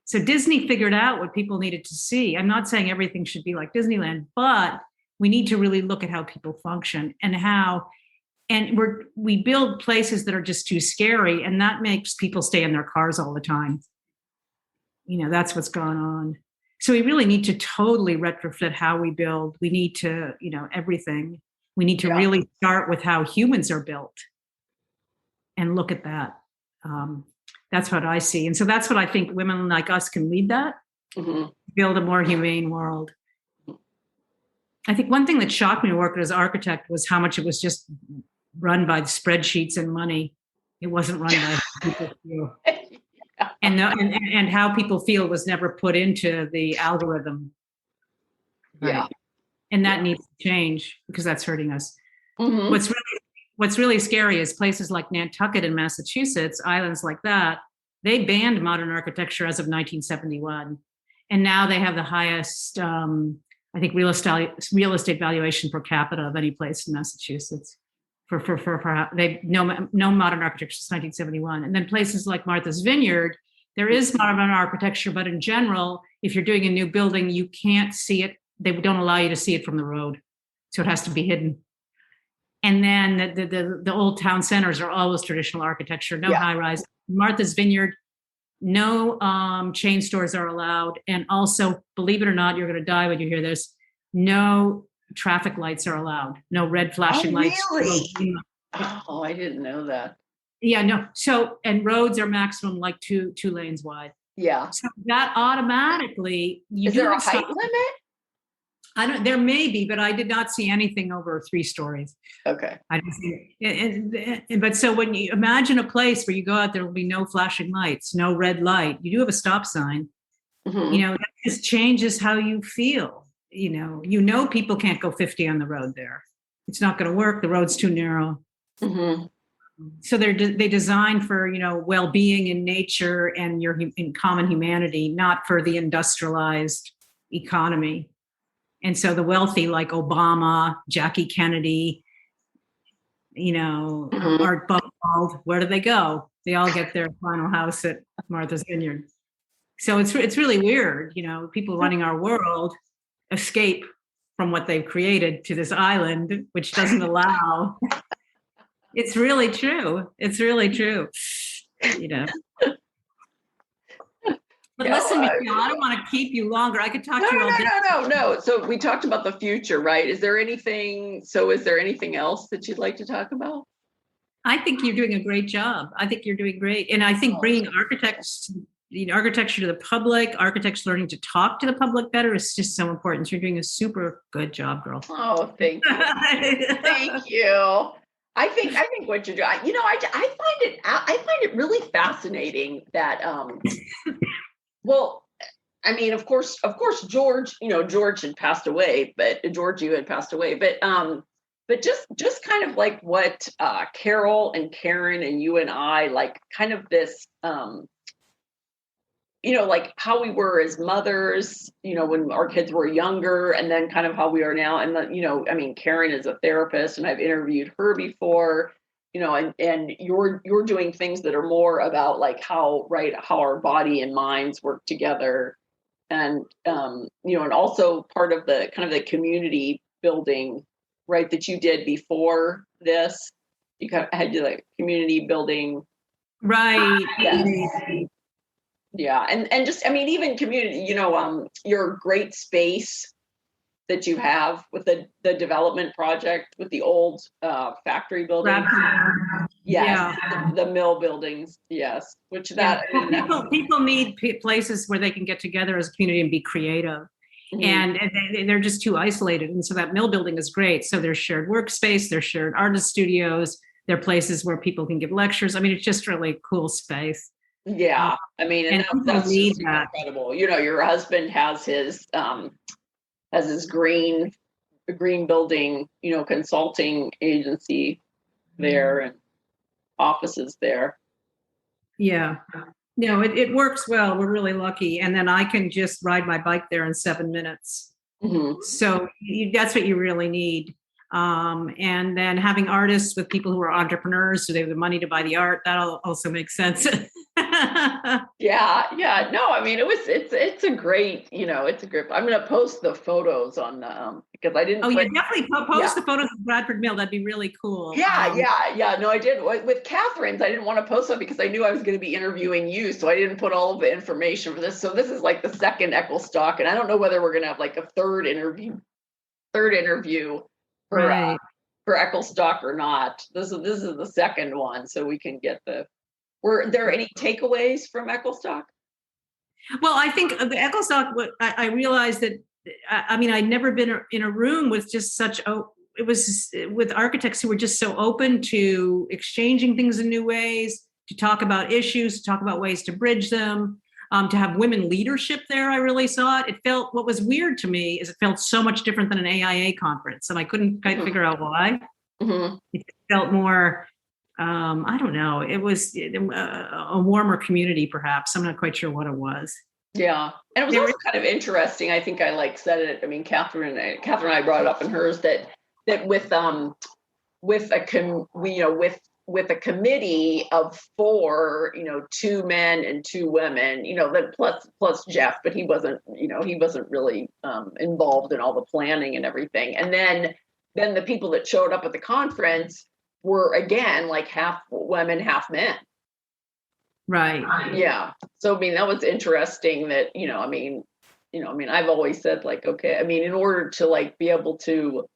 So Disney figured out what people needed to see. I'm not saying everything should be like Disneyland, but we need to really look at how people function and we build places that are just too scary, and that makes people stay in their cars all the time. That's what's going on. So we really need to totally retrofit how we build. We need to, everything. We need to really start with how humans are built and look at that. That's what I see. And so that's what I think women like us can lead that, build a more humane world. I think one thing that shocked me working as an architect was how much it was just run by spreadsheets and money. It wasn't run by how people feel. And how people feel was never put into the algorithm. Right? Yeah. And that needs to change because that's hurting us. Mhm. What's really scary is places like Nantucket in Massachusetts, islands like that, they banned modern architecture as of 1971. And now they have the highest, I think, real estate valuation per capita of any place in Massachusetts. They no modern architecture since 1971. And then places like Martha's Vineyard, there is modern architecture, but in general, if you're doing a new building, you can't see it. They don't allow you to see it from the road. So it has to be hidden. And then the old town centers are always traditional architecture, no high rise. Martha's Vineyard, no chain stores are allowed. And also, believe it or not, you're going to die when you hear this, no traffic lights are allowed. No red flashing lights. Really? Oh, I didn't know that. Yeah, no. So, and roads are maximum like two lanes wide. Yeah. So that automatically, is there a height limit? There may be, but I did not see anything over 3 stories. Okay. I didn't see it. But so when you imagine a place where you go out, there will be no flashing lights, no red light. You do have a stop sign. That just changes how you feel. People can't go 50 on the road there. It's not going to work. The road's too narrow. So they design for, well-being in nature and in common humanity, not for the industrialized economy. And so the wealthy like Obama, Jackie Kennedy, Art Buchwald, where do they go? They all get their final house at Martha's Vineyard. So it's really weird, people running our world escape from what they've created to this island, which doesn't allow. It's really true. It's really true. But listen, Michelle, I don't want to keep you longer. I could talk to you all day. No. So we talked about the future, right? Is there anything else that you'd like to talk about? I think you're doing a great job. I think you're doing great. And I think bringing architecture to the public, architects learning to talk to the public better is just so important. So you're doing a super good job, girl. Oh, thank you. Thank you. I think what you're doing, I find it really fascinating that, well, I mean, of course, George, George had passed away, but you had passed away, but just kind of like what Carol and Karen and you and I, like kind of this like how we were as mothers, when our kids were younger, and then kind of how we are now. And then, I mean, Karen is a therapist, and I've interviewed her before, and you're doing things that are more about like how our body and minds work together. And, and also part of the kind of the community building, right, that you did before this, you kind of had your like community building. Right. Yeah. And just, I mean, even community, your great space that you have with the development project with the old factory building. Yes. Yeah. The mill buildings. Yes. Which that, yeah. People need places where they can get together as a community and be creative. Mm-hmm. And they're just too isolated. And so that mill building is great. So there's shared workspace, there's shared artist studios, there are places where people can give lectures. I mean, it's just really a cool space. Yeah. I mean, and that's just incredible. Your husband has his green building, consulting agency there and offices there. Yeah. No, it works well. We're really lucky. And then I can just ride my bike there in 7 minutes. Mm-hmm. So that's what you really need. And then having artists with people who are entrepreneurs, so they have the money to buy the art, that also makes sense. Yeah. No, I mean, it's a great, I'm going to post the photos on, because I didn't. Oh, yeah, definitely post the photos of Bradford Mill. That'd be really cool. Yeah. No, I did. With Catherine's, I didn't want to post them because I knew I was going to be interviewing you. So I didn't put all of the information for this. So this is like the second Ecclestock. And I don't know whether we're going to have like a third interview for Ecclestock or not. This is the second one. So we can get were there any takeaways from Ecclestock? Well, I think the Ecclestock, I realized that, I mean, I'd never been in a room with just it was with architects who were just so open to exchanging things in new ways, to talk about issues, to talk about ways to bridge them, to have women leadership there. I really saw it. What was weird to me is it felt so much different than an AIA conference, and I couldn't quite figure out why. Mm-hmm. It felt more, I don't know. It was a warmer community, perhaps. I'm not quite sure what it was. Yeah, and it was also kind of interesting. I think I said it. I mean, Catherine and I brought it up in hers that with a committee of 4, 2 men and 2 women, then plus Jeff, but he wasn't really involved in all the planning and everything. And then the people that showed up at the conference were again like half women, half men. Right. Yeah. So, I mean, that was interesting that, I've always said like, okay, I mean, in order to like be able to,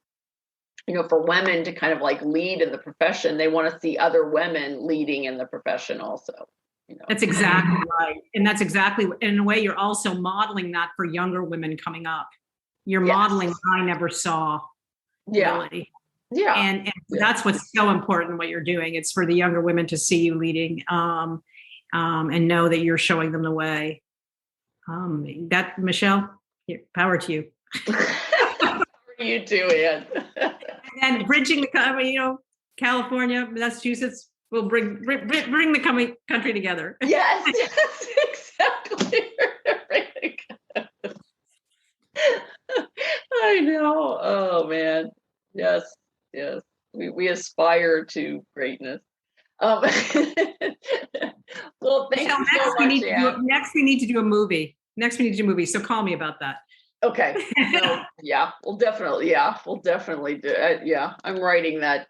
for women to kind of like lead in the profession, they want to see other women leading in the profession also. That's exactly right. And that's exactly, in a way, you're also modeling that for younger women coming up. You're modeling what I never saw. Yeah. Really. Yeah. And that's what's so important, what you're doing. It's for the younger women to see you leading, and know that you're showing them the way. That, Michelle, power to you. You too, Ann. And bridging the, California, Massachusetts will bring the country together. Yes, exactly. I know. Oh man. Yes. We aspire to greatness. Well, thank you so much. Next, we need to do a movie. So call me about that. Okay. So, we'll definitely do it. Yeah, I'm writing that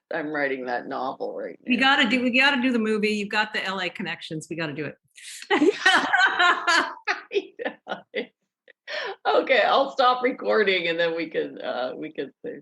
novel right now. We gotta do the movie. You've got the LA connections. We gotta do it. Okay, I'll stop recording and then we can say.